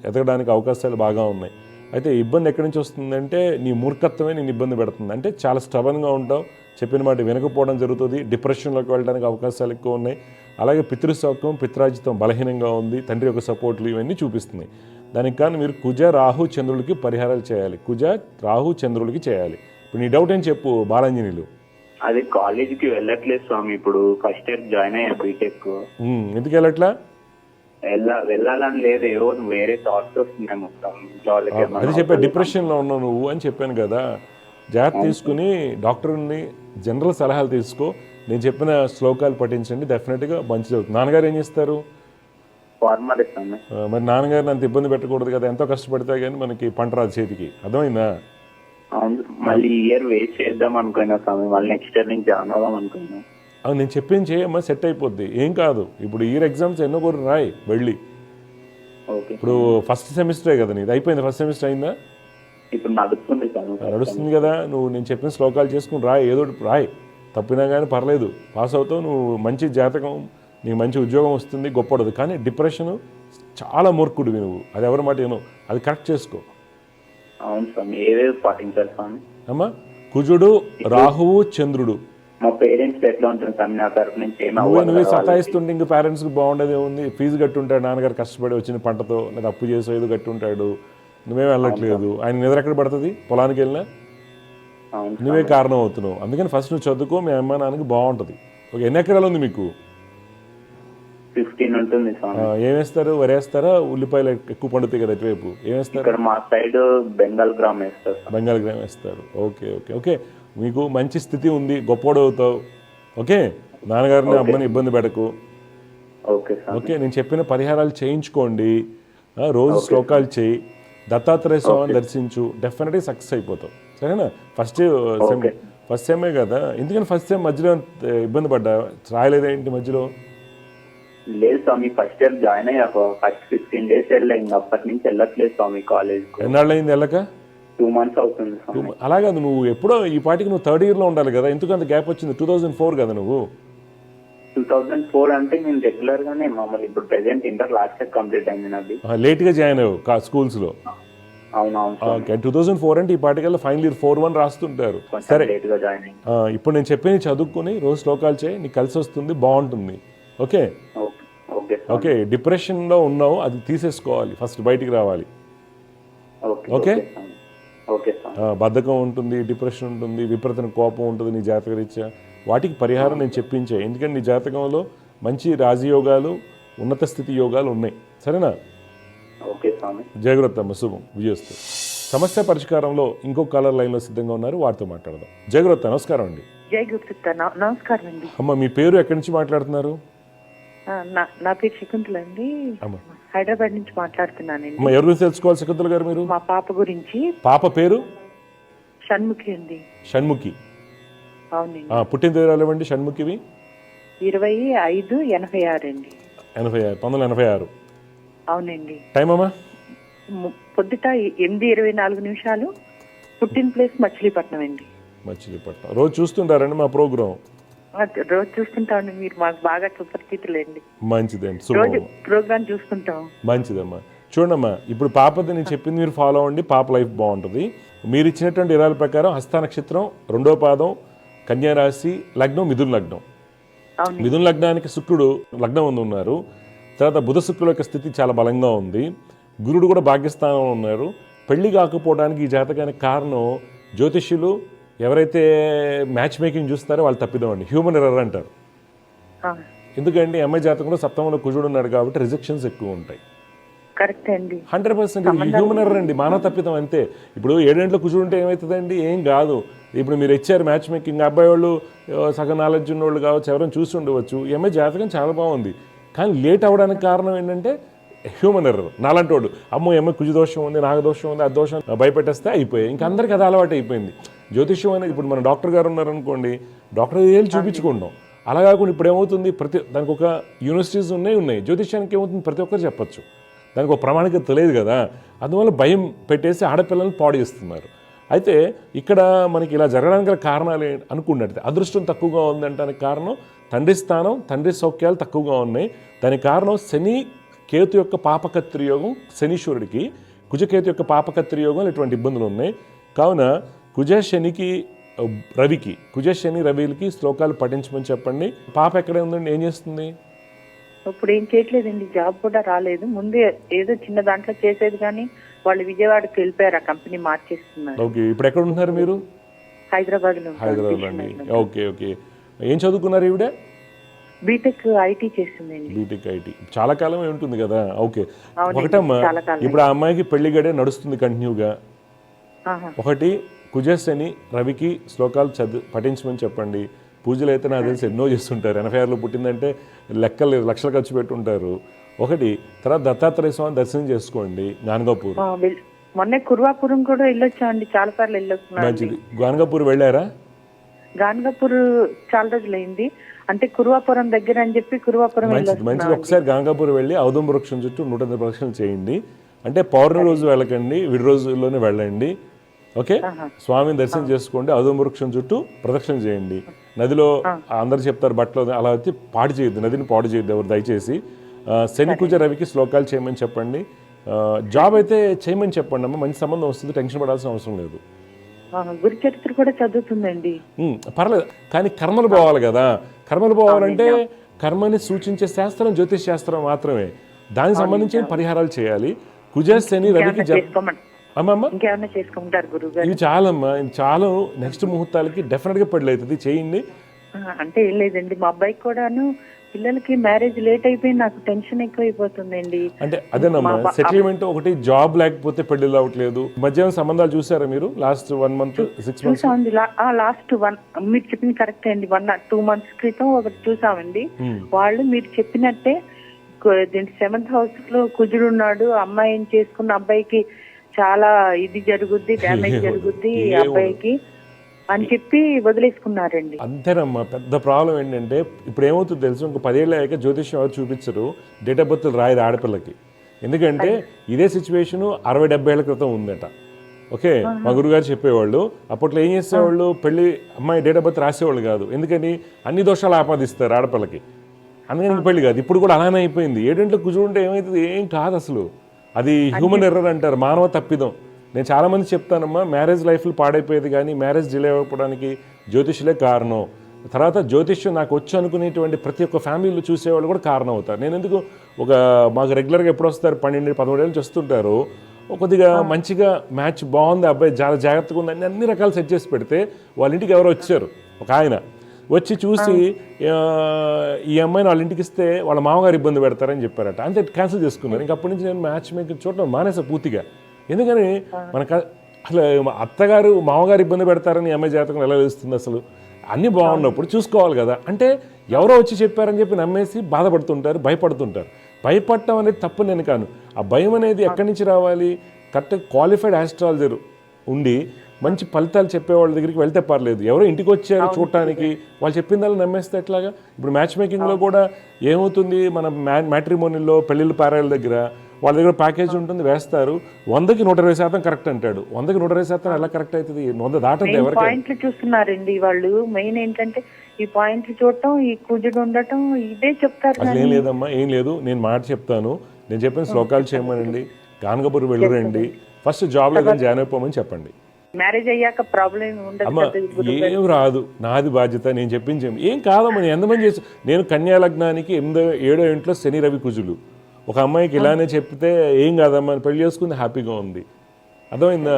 ఎదగడానికి అవకాశాలు బాగా ఉన్నాయి. అయితే ఇబ్బంది ఎక్కడి నుంచి వస్తుందంటే నీ మూర్ఖత్వమే నేను ఇబ్బంది పెడుతుంది. అంటే చాలా స్టబన్గా ఉంటావు, చెప్పిన మాట వినకపోవడం జరుగుతుంది, డిప్రెషన్లోకి వెళ్ళడానికి అవకాశాలు ఎక్కువ ఉన్నాయి. అలాగే పితృసౌఖ్యం, పిత్రాజితం బలహీనంగా ఉంది, తండ్రి యొక్క సపోర్ట్లు ఇవన్నీ చూపిస్తున్నాయి. దానికి కానీ మీరు కుజ, రాహు, చంద్రులకి పరిహారాలు చేయాలి. కుజ, రాహు, చంద్రులకి చేయాలి. ఇప్పుడు నీ డౌట్ ఏం చెప్పు బాలాంజనేయులు. అది కాలేజీకి వెళ్ళట్లేదు స్వామి. ఇప్పుడు ఫస్ట్ ఇయర్ జాయిన్ అయ్యా బీటెక్. ఎందుకు వెళ్ళట్లా? వెళ్ళాలని లేదు, ఏవో వేరే థాట్స్ వస్తున్నాయి మొత్తం. అది చెప్పా, డిప్రెషన్లో ఉన్నావు నువ్వు అని చెప్పాను కదా. జాగ్రత్త తీసుకుని డాక్టర్ని జనరల్ సలహాలు తీసుకో. నేను చెప్పిన శ్లోకాలు పఠించండి, డెఫినెట్గా మంచి జరుగుతుంది. నాన్నగారు ఏం చేస్తారు? మరి నాన్నగారిని అంత ఇబ్బంది పెట్టకూడదు కదా. ఎంతో కష్టపడితే కానీ మనకి పంట రాదు చేతికి. అర్థమైందా? మళ్ళీ ఇయర్ వేస్ట్ చేద్దాం అనుకున్నా స్వామి, మళ్ళీ నెక్స్ట్ ఇయర్ నుంచి జాయిన్ అవుదాం అనుకున్నా. అవును, నేను చెప్పింది చేయమ్మా, సెట్ అయిపోద్ది, ఏం కాదు. ఇప్పుడు ఇయర్ ఎగ్జామ్స్ ఎన్నో కూడా రాయి వెళ్ళి. ఇప్పుడు ఫస్ట్ సెమిస్టరే కదా నీది, అయిపోయింది. ఫస్ట్ సెమిస్టర్ అయిందా? ఇప్పుడు నడుస్తుంది కదా. నువ్వు నేను చెప్పిన శ్లోకాలు చేసుకుని రాయి, ఏదో రాయి, తప్పినా కానీ పర్లేదు, పాస్ అవుతావు. నువ్వు మంచి జాతకం, నీకు మంచి ఉద్యోగం వస్తుంది, గొప్పడదు. కానీ డిప్రెషన్ చాలా మూర్ఖుడివి నువ్వు, అది ఎవరి మాట ఏమో, అది కరెక్ట్ చేసుకో. అవును స్వామి, ఏవేవి పాటించాలి స్వామి? అమ్మా, కుజుడు, రాహువు, చంద్రుడు. మా పేరెంట్స్ ఎట్లా ఉంటుంది స్వామి? నా తరఫు నుంచి నువ్వే సతాయిస్తుంటే ఇంకా పేరెంట్స్కి బాగుండేది ఉంది. ఫీజు కట్టుంటాడు నాన్నగారు, కష్టపడి వచ్చిన పంటతో, లేదా అప్పు చేసో ఏదో కట్టుంటాడు. నువ్వే వెళ్ళట్లేదు, ఆయన నిద్ర ఎక్కడ పడుతుంది? పొలానికి వెళ్ళినా నువ్వే కారణం అవుతున్నావు. అందుకని ఫస్ట్ నువ్వు చదువుకో, మీ అమ్మ నాన్నకి బాగుంటుంది. ఓకే, ఎన్ని ఎకరాలు ఉంది మీకు? 15 ఉంటుంది. ఏమేస్తారు? వరేస్తారా? ఉల్లిపాయలు ఎక్కువ పండుతాయి కదా ఇటువైపు, ఏమేస్తారు? మా సైడ్ బెంగాల్ గ్రామ్ వేస్తారు. బెంగాల్ గ్రామ్ వేస్తారు. ఓకే ఓకే ఓకే, మీకు మంచి స్థితి ఉంది, గొప్పోడు అవుతావు. ఓకే, నాన్నగారిని అమ్మని ఇబ్బంది పెడకు. ఓకే, నేను చెప్పిన పరిహారాలు చేయించుకోండి, రోజు శ్లోకాలు చేయి, దత్తాత్రేయ స్వామిని దర్శించు, డెఫినెట్గా సక్సెస్ అయిపోతావు. సరేనా? ఫస్ట్ సెమ్మే కదా, ఎందుకని ఫస్ట్ సెమ్ మధ్యలో ఇబ్బంది పడ్డా? రాయలేదేంటి మధ్యలో? లేదు స్వామి, ఫస్ట్ ఇయర్ జాయిన్ అయ్యా, ఫస్ట్ 15 days వెళ్ళా, ఇంకా అప్పటి నుంచి వెళ్ళట్లేదు స్వామి కాలేజ్. ఎన్నాళ్ళు అయింది వెళ్ళక? 2 months అవుతుంది స్వామి. అలాగా నువ్వు ఎప్పుడో ఈ పాటికి నువ్వు 3rd year లో ఉండాలి కదా, ఎందుకు అంత గ్యాప్ వచ్చింది? 2004 కదా నువ్వు? 2004 అంటే నేను రెగ్యులర్ గానే మామూలు. ఇప్పుడు present inter last year complete అయింది నాది. లేట్గా జాయిన్ అయ్యావు స్కూల్స్ లో? అవునవును. 2004 అంటే ఈ పాటికల్లా ఫైనల్ ఇయర్ 4-1 రాస్తుంటారు. సరే, ఇప్పుడు నేను చెప్పి చదువుకుని రోజు శ్లోకాలు చేయి, నీకు కలిసి వస్తుంది, బాగుంటుంది. ఓకే ఓకే, డిప్రెషన్లో ఉన్నావు, అది తీసేసుకోవాలి, ఫస్ట్ బయటికి రావాలి. ఓకే, బద్ధకం ఉంటుంది, డిప్రెషన్ ఉంటుంది, విపరీతమైన కోపం ఉంటుంది నీ జాతకరీత్యా. వాటికి పరిహారం నేను చెప్పించే, ఎందుకంటే నీ జాతకంలో మంచి రాజయోగాలు, ఉన్నత స్థితి యోగాలు ఉన్నాయి. సరేనా? జయగురత్త అమ్మ, శుభం, విజయస్తు. సమస్య పరిష్కారంలో ఇంకొక కాలర్ లైన్లో సిద్ధంగా ఉన్నారు, వారితో మాట్లాడదాం. జయగురత్త నమస్కారం అండి. నమస్కారం అండి. అమ్మ, మీ పేరు ఎక్కడి నుంచి మాట్లాడుతున్నారు? నా పేరు శకుంతల అండి, హైదరాబాద్ నుంచి మాట్లాడుతున్నానండి. అమ్మ, ఎవరి గురించి తెలుసుకోవాలి శకుంతల గారు మీరు? మా పాప గురించి. పాప పేరు? షణ్ముఖి అండి. షణ్ముఖి. అవునండి. పుట్టిన తేదీలు ఇవ్వండి షణ్ముఖివి. 25/5/86 అండి. 1986. అవునండి. టైం అమ్మా? పొద్దుట 8:24. పుట్టిన ప్లేస్ మచిలీపట్నం అండి. మచిలీపట్నం. రోజు చూస్తుంటారండి మా ప్రోగ్రామ్? రోజు చూస్తుంటామండి, మీరు మాకు బాగా సుపరిచితులండి. మంచిదండి, ప్రోగ్రామ్ చూస్తుంటాం. మంచిదమ్మా. చూడమ్మా, ఇప్పుడు పాపది నేను చెప్పింది మీరు ఫాలో అవ్వండి, పాప లైఫ్ బాగుంటుంది. మీరు ఇచ్చినటువంటి వివరాల ప్రకారం హస్త నక్షత్రం 2వ పాదం, కన్యా రాశి, లగ్నం మిథున లగ్నం. మిథున లగ్నానికి శుక్రుడు లగ్నం ఉన్నారు. తర్వాత బుధ శుక్రుల యొక్క స్థితి చాలా బలంగా ఉంది. గురుడు కూడా భాగ్యస్థానంలో ఉన్నారు. పెళ్లి కాకపోవడానికి ఈ జాతకానికి కారణం జ్యోతిష్యులు ఎవరైతే మ్యాచ్ మేకింగ్ చూస్తారో వాళ్ళు తప్పిదం అండి, హ్యూమన్ ఎర్రర్ అంటారు. ఎందుకంటే అమ్మాయి జాతకంలో సప్తమంలో కుజుడు ఉన్నాడు కాబట్టి రిజెక్షన్స్ ఎక్కువ ఉంటాయి. కరెక్ట్ అండి. 100% హ్యూమన్ ఎర్రర్ అండి, మానవ తప్పిదం అంతే. ఇప్పుడు 7 కుజుడు ఉంటే ఏమవుతుందండి? ఏం కాదు. ఇప్పుడు మీరు ఇచ్చారు మ్యాచ్ మేకింగ్, అబ్బాయి వాళ్ళు సగం నాలెడ్జ్ ఉన్న వాళ్ళు కావచ్చు, ఎవరైనా చూసి ఉండవచ్చు. ఈ అమ్మాయి జాతకం చాలా బాగుంది, కానీ లేట్ అవ్వడానికి కారణం ఏంటంటే హ్యూమన్ ఎర్రర్. నాలంటి వాడు అమ్మో అమ్మాయి కుజు దోషం ఉంది, నాగ దోషం ఉంది, ఆ దోషం భయపెట్టేస్తే అయిపోయాయి. ఇంకా అందరికీ అది అలవాటు అయిపోయింది. జ్యోతిష్యం అనేది ఇప్పుడు మన డాక్టర్ గారు ఉన్నారనుకోండి, డాక్టర్ ఏళ్ళు చూపించుకుంటాం. అలా కాకుండా ఇప్పుడు ఏమవుతుంది, దానికి ఒక యూనివర్సిటీస్ ఉన్నాయి. జ్యోతిష్యానికి ఏమవుతుంది, ప్రతి ఒక్కరు చెప్పచ్చు. దానికి ఒక ప్రామాణికత తెలియదు కదా, అందువల్ల భయం పెట్టేసి ఆడపిల్లల్ని పాడు చేస్తున్నారు. అయితే ఇక్కడ మనకి ఇలా జరగడానికి గల కారణాలు అనుకున్నట్టు అదృష్టం తక్కువగా ఉందంటానికి కారణం తండ్రి స్థానం, తండ్రి సౌఖ్యాలు తక్కువగా ఉన్నాయి. దానికి కారణం శని కేతు యొక్క పాపకత్రి యోగం, శనీశ్వరుడికి కుజకేతు యొక్క పాపకత్రి యోగం, ఇటువంటి ఇబ్బందులు ఉన్నాయి. కావున కుజ శని రవిలకి శ్లోకాలు పఠించమని చెప్పండి. పాప ఎక్కడ ఉందండి, ఏం చేస్తుంది? ఇప్పుడు ఏం చేయట్లేదండి, జాబ్ కూడా రాలేదు. ముందే ఏదో చిన్న దాంట్లో చేసేది, కానీ వాళ్ళు విజయవాడకి వెళ్ళిపోయారు, ఆ కంపెనీ మార్చేస్తున్నారు. ఓకే, ఇప్పుడు ఎక్కడ ఉంటున్నారు మీరు? హైదరాబాద్ లో. ఓకే. ఏం చదువుకున్నారు ఈవిడ? బీటెక్ ఐటీ చేసిందండి. బీటెక్ ఐటీ చాలా కాలమే ఉంటుంది కదా. ఓకే, ఒకటమ్మా, ఇప్పుడు ఆ అమ్మాయికి పెళ్లి గడే నడుస్తుంది కంటిన్యూగా. ఒకటి కుజశని రవికి శ్లోకాలు పఠించమని చెప్పండి. పూజలు అయితే నాకు తెలిసి ఎన్నో చేస్తుంటారు. 86లో పుట్టిందంటే లెక్కలు లక్షలు ఖర్చు పెట్టుంటారు. ఒకటి, తర్వాత దత్తాత్రేయ స్వామి దర్శనం చేసుకోండి గానగాపూర్. మొన్న కుర్వాపురం కూడా వెళ్ళొచ్చా అండి, చాలా సార్లు వెళ్ళొచ్చున్నాను. మంచిది. గానగాపూర్ వెళ్ళారా? గానగాపూర్ చాలా రోజులు అయింది, అంటే కుర్వాపురం దగ్గర అని చెప్పి కుర్వాపురం మంచిది. ఒకసారి గానగాపూర్ వెళ్ళి ఔదుంబ వృక్షం చుట్టూ 108 ప్రదక్షిణలు చేయండి. అంటే పౌర్ణమి రోజు వెళ్ళకండి, విడి రోజుల్లోనే వెళ్ళండి. ఓకే, స్వామిని దర్శనం చేసుకోండి, ఔదుంబ వృక్షం చుట్టూ ప్రదక్షిణ చేయండి. నదిలో అందరు చెప్తారు బట్టలు అలా వచ్చి పాడు చేయొద్దు, నదిని పాడు చేయొద్దు ఎవరు దయచేసి. శని కుజ రవికి శ్లోకాలు చేయమని చెప్పండి. జాబ్ అయితే చేయమని చెప్పండి అమ్మ, మంచి సంబంధం వస్తుంది, టెన్షన్ పడాల్సిన అవసరం లేదు. గురు చరిత్ర కూడా చదువుతుందండి. పర్లేదు, కానీ కర్మలు పోవాలి కదా. కర్మలు పోవాలంటే కర్మని సూచించే శాస్త్రం జ్యోతిష్ శాస్త్రం మాత్రమే. దానికి సంబంధించిన పరిహారాలు చేయాలి. కుజ శని రవికి ఇవి చాలమ్మా, చాలా నెక్స్ట్ ముహూర్తాలకి డెఫినెట్గా పెళ్ళి అవుతుంది, చేయండి. అంటే ఏం లేదండి, మా అబ్బాయికి కూడాను పిల్లలకి మ్యారేజ్ లేట్ అయిపోయి నాకు టెన్షన్ ఎక్కువైపోతుందండి. అంటే అదేనమ్మా, సెటిల్మెంట్ ఒకటి, జాబ్ లేకపోతే పెళ్లిళ్ళు అవ్వట్లేదు. మధ్యాహ్నం సంబంధాలు చూసారా మీరు? లాస్ట్ 1 month 6 months లాస్ట్ మీరు చెప్పింది కరెక్ట్ అండి. 1-2 months క్రితం ఒకటి చూసామండి. వాళ్ళు మీరు చెప్పినట్టే 7th house లో కుజుడు ఉన్నాడు, అమ్మాయిని చేసుకున్న అబ్బాయికి చాలా ఇది జరుగుద్ది, డ్యామేజ్ జరుగుద్ది అబ్బాయికి అని చెప్పి వదిలేసుకున్నారండి. అంతేనమ్మా, పెద్ద ప్రాబ్లం ఏంటంటే ఇప్పుడు ఏమవుతుంది తెలుసు, ఇంకో 10 ఏళ్ళు అయ్యాక జ్యోతిష్యం ఎవరు చూపించరు, డేట్ ఆఫ్ బర్త్ రాయదు ఆడపిల్లకి. ఎందుకంటే ఇదే సిచ్యువేషన్ 60-70 ఏళ్ల క్రితం ఉందట. ఓకే, మా గురుగారు చెప్పేవాళ్ళు అప్పట్లో ఏం చేసేవాళ్ళు, పెళ్లి అమ్మాయి డేట్ ఆఫ్ బర్త్ రాసేవాళ్ళు కాదు. ఎందుకని అన్ని దోషాలు ఆపాదిస్తారు ఆడపిల్లకి, అందుకని పెళ్లి కాదు. ఇప్పుడు కూడా అలానే అయిపోయింది. 7 కుజుడు ఉంటే ఏమవుతుంది, ఏం కాదు అసలు. అది హ్యూమన్ ఎర్రర్ అంటారు, మానవ తప్పిదం. నేను చాలామంది చెప్తానమ్మా, మ్యారేజ్ లైఫ్లు పాడైపోయేది కానీ మ్యారేజ్ డిలే అవ్వడానికి జ్యోతిష్యులే కారణం. తర్వాత జ్యోతిష్యం నాకు వచ్చు అనుకునేటువంటి ప్రతి ఒక్క ఫ్యామిలీలో చూసేవాళ్ళు కూడా కారణం అవుతారు. నేను ఎందుకు మాకు రెగ్యులర్గా ఎప్పుడు వస్తారు, 12-13 ఏళ్ళు వస్తుంటారు. కొద్దిగా మంచిగా మ్యాచ్ బాగుంది, అబ్బాయి చాలా జాగ్రత్తగా ఉందని అన్ని రకాలు సెట్ చేసి పెడితే వాళ్ళ ఇంటికి ఎవరో వచ్చారు, ఒక ఆయన వచ్చి చూసి ఈ అమ్మాయిని వాళ్ళ ఇంటికి ఇస్తే వాళ్ళ మామగారు ఇబ్బంది పెడతారని చెప్పారట. అంతే క్యాన్సిల్ చేసుకున్నారు. ఇంక అప్పటి నుంచి నేను మ్యాచ్ మేకింగ్ చూడటం మానేసా పూర్తిగా. ఎందుకని మనకు అసలు అత్తగారు మామగారు ఇబ్బంది పెడతారని అమ్మాయి జాతకం ఎలా తెలుస్తుంది? అసలు అన్నీ బాగున్నప్పుడు చూసుకోవాలి కదా. అంటే ఎవరో వచ్చి చెప్పారని చెప్పి నమ్మేసి బాధపడుతుంటారు, భయపడుతుంటారు. భయపడటం అనేది తప్పు నేను కాను. ఆ భయం అనేది ఎక్కడి నుంచి రావాలి? కరెక్ట్ క్వాలిఫైడ్ ఆస్ట్రాలజర్ ఉండి మంచి ఫలితాలు చెప్పేవాళ్ళ దగ్గరికి వెళ్తే పర్లేదు. ఎవరో ఇంటికి వచ్చారు చూడటానికి, వాళ్ళు చెప్పిందాలు నమ్మేస్తే ఎట్లాగా? ఇప్పుడు మ్యాచ్ మేకింగ్లో కూడా ఏమవుతుంది, మన మ్యాట్రిమోనీలో పెళ్ళిళ్ళ పారాయల దగ్గర వాళ్ళ దగ్గర ప్యాకేజ్ ఉంటుంది, వేస్తారు. 100కి 120% కరెక్ట్ అంటాడు. 100కి 120% ఎలా కరెక్ట్ అవుతుంది? 100 దాటండి ఎవరికి. పాయింట్లు చూస్తున్నారండి వాళ్ళు. మెయిన్ ఏంటంటే ఈ పాయింట్లు చూడటం, ఈ కుజుడు ఉండటం, ఇదే చెప్తారు. అసలు ఏం లేదమ్మా, ఏం లేదు. నేను మాట చెప్తాను, నేను చెప్పిన శ్లోకాలు చేయమనండి, గానగాపూర్ వెళ్ళరండి, ఫస్ట్ జాబ్ లేదని జాయిన్ అయిపోమని చెప్పండి. మ్యారేజ్ అయ్యాక ప్రాబ్లం ఉండదు, ఏం రాదు, నాది బాధ్యత, నేను చెప్పింది ఏం కాదమ్మా. నేను ఎంతమంది చేసి, నేను కన్యా లగ్నానికి 8వ ఇంట్లో శని రవి కుజులు. ఒక అమ్మాయికి ఇలానే చెప్తే ఏం కాదమ్మా అని పెళ్లి చేసుకుంది, హ్యాపీగా ఉంది. అర్థమైందా?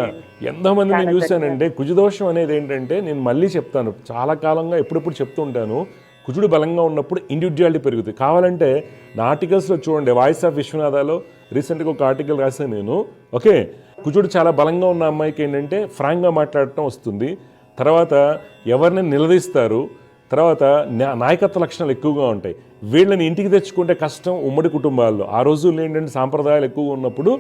ఎంతోమంది నేను చూశానంటే కుజదోషం అనేది ఏంటంటే, నేను మళ్ళీ చెప్తాను, చాలా కాలంగా ఎప్పుడెప్పుడు చెప్తూ ఉంటాను, కుజుడు బలంగా ఉన్నప్పుడు ఇండివిజువాలిటీ పెరుగుతుంది. కావాలంటే నా ఆర్టికల్స్లో చూడండి, వాయిస్ ఆఫ్ విశ్వనాథాలో రీసెంట్గా ఒక ఆర్టికల్ రాశాను నేను. ఓకే, కుజుడు చాలా బలంగా ఉన్న అమ్మాయికి ఏంటంటే ఫ్రాంక్గా మాట్లాడటం వస్తుంది, తర్వాత ఎవరిని నిలదీస్తారు, తర్వాత నాయకత్వ లక్షణాలు ఎక్కువగా ఉంటాయి. వీళ్ళని ఇంటికి తెచ్చుకుంటే కష్టం ఉమ్మడి కుటుంబాల్లో. ఆ రోజుల్లో ఏంటంటే సాంప్రదాయాలు ఎక్కువగా ఉన్నప్పుడు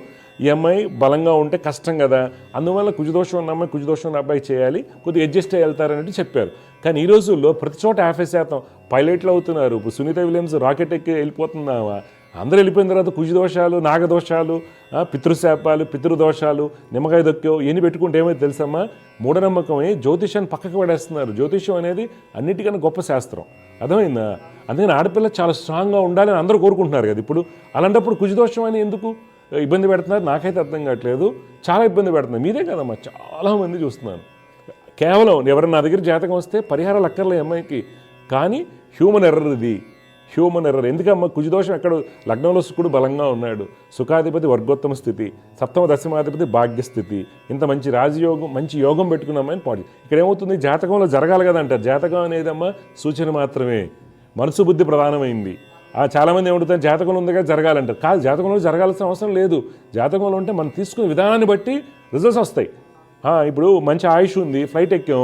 ఈ అమ్మాయి బలంగా ఉంటే కష్టం కదా, అందువల్ల కుజదోషం ఉన్న అమ్మాయి కుజదోషం ఉన్న అబ్బాయి చేయాలి, కొద్దిగా అడ్జస్ట్ అయ్యి వెళ్తారన్నట్టు చెప్పారు. కానీ ఈ రోజుల్లో ప్రతి చోట 50% పైలట్లు అవుతున్నారు. ఇప్పుడు సునీత విలియమ్స్ రాకెట్ ఎక్కి వెళ్ళిపోతున్నావా, అందరూ వెళ్ళిపోయిన తర్వాత కుజదోషాలు, నాగదోషాలు, పితృశాపాలు, పితృదోషాలు, నిమ్మకాయ దొక్కే ఇవన్నీ పెట్టుకుంటే ఏమైతే తెలుసమ్మా, మూఢనమ్మకమే జ్యోతిషాన్ని పక్కకు పడేస్తున్నారు. జ్యోతిషం అనేది అన్నిటికన్నా గొప్ప శాస్త్రం, అర్థమైందా? అందుకని ఆడపిల్ల చాలా స్ట్రాంగ్గా ఉండాలని అందరూ కోరుకుంటున్నారు కదా. ఇప్పుడు అలాంటప్పుడు కుజదోషం అని ఎందుకు ఇబ్బంది పెడుతున్నారు నాకైతే అర్థం కావట్లేదు. చాలా ఇబ్బంది పెడుతున్నారు. మీరే కదమ్మా, చాలామంది చూస్తున్నాను. కేవలం ఎవరైనా నా దగ్గర జాతకం వస్తే పరిహారాలు అక్కర్లే అమ్మాయికి, కానీ హ్యూమన్ ఎర్రర్ ఇది, హ్యూమన్ ఎర్రర్. ఎందుకమ్మా కుజదోషం ఎక్కడ, లగ్నంలో శుక్రుడు బలంగా ఉన్నాడు, సుఖాధిపతి వర్గోత్తమ స్థితి, సప్తమ దశమాధిపతి భాగ్యస్థితి, ఇంత మంచి రాజయోగం, మంచి యోగం పెట్టుకున్నామని పాడి. ఇక్కడ ఏమవుతుంది, జాతకంలో జరగాలి కదా అంటారు. జాతకం అనేదమ్మా సూచన మాత్రమే, మనసు బుద్ధి ప్రధానమైంది. చాలామంది ఏమవుతారు, జాతకంలో ఉందిగా జరగాలంటారు. కాదు, జాతకంలో జరగాల్సిన అవసరం లేదు. జాతకంలో ఉంటే మనం తీసుకునే విధానాన్ని బట్టి రిజల్ట్స్ వస్తాయి. ఇప్పుడు మంచి ఆయుష్ ఉంది, ఫ్లైట్ ఎక్కాం,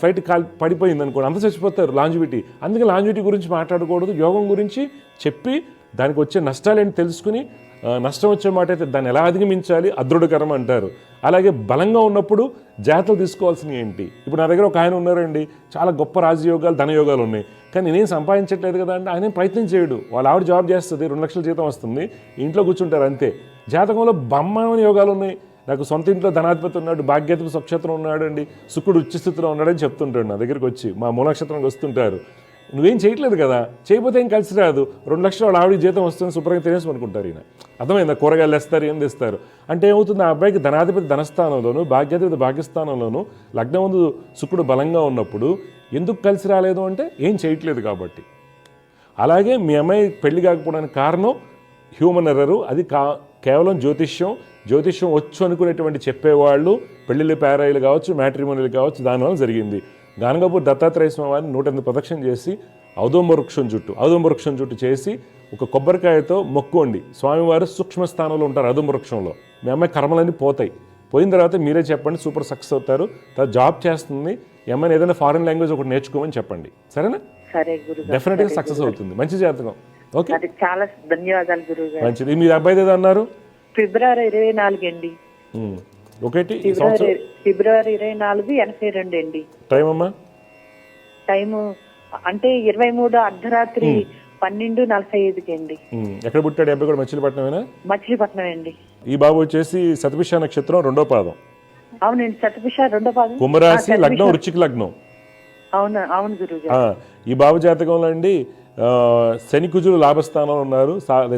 ఫ్లైట్ పడిపోయింది అనుకోండి, అంత చచ్చిపోతారు, లాంజివిటీ. అందుకే లాంజివిటీ గురించి మాట్లాడకూడదు, యోగం గురించి చెప్పి దానికి వచ్చే నష్టాలు ఏంటి తెలుసుకుని, నష్టం వచ్చే మాట అయితే దాన్ని ఎలా అధిగమించాలి, అదృఢకరం అంటారు. అలాగే బలంగా ఉన్నప్పుడు జాగ్రత్తలు తీసుకోవాల్సినవి ఏంటి. ఇప్పుడు నా దగ్గర ఒక ఆయన ఉన్నారండి, చాలా గొప్ప రాజయోగాలు, ధనయోగాలు ఉన్నాయి, కానీ నేనేం సంపాదించట్లేదు కదా అంటే ఆయన ప్రయత్నం చేయడు. వాళ్ళ ఆవిడ జాబ్ చేస్తుంది, 2 లక్షల జీతం వస్తుంది, ఇంట్లో కూర్చుంటారు అంతే. జాతకంలో బ్రహ్మాండమైన యోగాలు ఉన్నాయి. నాకు సొంత ఇంట్లో ధనాధిపతి ఉన్నాడు, భాగ్యాధిపతి స్వక్షేత్రం ఉన్నాడు అండి, శుక్రుడు ఉచ్చస్థితిలో ఉన్నాడని చెప్తుంటాడు. నా దగ్గరికి వచ్చి మా మూలనక్షత్రానికి వస్తుంటారు. నువ్వేం చేయట్లేదు కదా, చేయకపోతే ఏం కలిసి రాదు. 2 లక్షలు వాళ్ళ ఆవిడ జీతం వస్తుంది, శుభ్రంగా తినేసి అనుకుంటారు. ఈయన అర్థమైందా, కూరగాయలు వేస్తారు, ఏం తెస్తారు అంటే ఏమవుతుంది, ఆ అబ్బాయికి ధనాధిపతి ధనస్థానంలోను, భాగ్యాధిపతి భాగ్యస్థానంలోను లగ్నం ముందు శుక్రుడు బలంగా ఉన్నప్పుడు ఎందుకు కలిసి రాలేదు అంటే ఏం చేయట్లేదు కాబట్టి. అలాగే మీ అమ్మాయి పెళ్లి కాకపోవడానికి కారణం హ్యూమన్ ఎర్రరు. అది కేవలం జ్యోతిష్యం వచ్చు అనుకునేటువంటి చెప్పేవాళ్ళు, పెళ్ళిళ్ళు పేరాయిలు కావచ్చు, మ్యాట్రిమోనీలు కావచ్చు, దానివల్ల జరిగింది. గానగాపూర్ దత్తాత్రేయ స్వామి వారిని 108 ప్రదక్షిణ చేసి ఔదుంబ వృక్షం చుట్టూ చేసి ఒక కొబ్బరికాయతో మొక్కోండి. స్వామివారు సూక్ష్మ స్థానంలో ఉంటారు ఔదుంబ వృక్షంలో. మీ అమ్మాయి కర్మలన్నీ పోయిన తర్వాత మీరే చెప్పండి, సూపర్ సక్సెస్ అవుతారు. తర్వాత జాబ్ చేస్తుంది. ఈ అమ్మాయిని ఏదైనా ఫారెన్ లాంగ్వేజ్ ఒకటి నేర్చుకోమని చెప్పండి, సరేనా? సరే గురుగారు, డెఫినెట్గా సక్సెస్ అవుతుంది. మంచి జాతకం. ఓకే, చాలా ధన్యవాదాలు గురుగారు. మంచిది. మీరు అబ్బాయి ఏదో అన్నారు? ఫిబ్రవరి 24 అండి. ఒకటి ఫిబ్రవరి 24, 82 అండి. టైం అమ్మా? టైము అంటే 23 అర్ధరాత్రి 12:45 అండి. ఎక్కడ పుట్టాడు అబ్బాయి? కూడా మచిలీపట్నమేనా? మచిలీపట్నం అండి. ఈ బాబు వచ్చేసి శతభిష నక్షత్రం 2వ పాదం. అవునండి, శతభిష 2వ పాదం, కుంభరాశి, లగ్నం వృశ్చిక లగ్నం. అవును గురుగారు. ఈ బాబు జాతకంలో అండి శని కుజులు లాభస్థానంలో ఉన్నారు.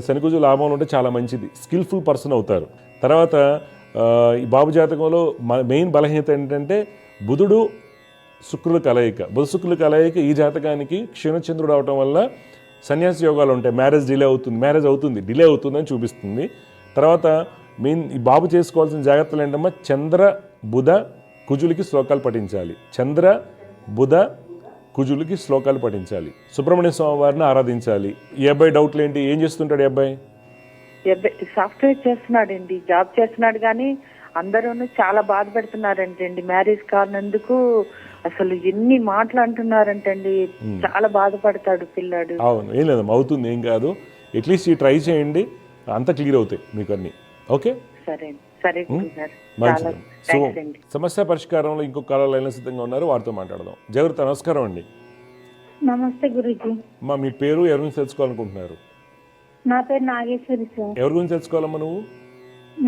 శని కుజులు లాభంలో ఉంటే చాలా మంచిది, స్కిల్ఫుల్ పర్సన్ అవుతారు. తర్వాత ఈ బాబు జాతకంలో మెయిన్ బలహీనత ఏంటంటే బుధుడు శుక్రుల కలయిక. ఈ జాతకానికి క్షీణచంద్రుడు అవటం వల్ల సన్యాసి యోగాలు ఉంటాయి. మ్యారేజ్ అవుతుంది, డిలే అవుతుందని చూపిస్తుంది. తర్వాత మెయిన్ ఈ బాబు చేసుకోవాల్సిన జాగ్రత్తలు ఏంటమ్మా, చంద్ర బుధ కుజులకి శ్లోకాలు పఠించాలి. సుబ్రహ్మణ్య స్వామి వారిని ఆరాధించాలి. ఈ అబ్బాయి డౌట్లు ఏంటి, ఏం చేస్తుంటాడు ఈ అబ్బాయి? సాఫ్ట్వేర్ చేస్తున్నాడండి, జాబ్ చేస్తున్నాడు, కానీ అందరూ చాలా బాధ పెడుతున్నారంటండి. మ్యారేజ్ కానందుకు అసలు ఎన్ని మాటలు అంటున్నారంటండి, చాలా బాధపడతాడు పిల్లాడు. అవును, ఏం లేదమ్మా, అవుతుంది, ఏం కాదు. అట్లీస్ట్ ఈ ట్రై చేయండి, అంతా క్లియర్ అవుతాయి మీకు అన్ని. ఓకే, సరే మంచిది. సో సమస్య పరిష్కారంలో ఇంకొక కాల లైన్లో సిద్ధంగా ఉన్నారు, వారితో మాట్లాడదాం. జగృత, నమస్కారం అండి. నమస్తే గురుజీ. అమ్మా, మీ పేరు, ఎవరి గురించి తెలుసుకోవాలనుకుంటున్నారు? నా పేరు నాగేశ్వరి సార్. ఎవరి గురించి తెలుసుకోవాలమ్మా నువ్వు?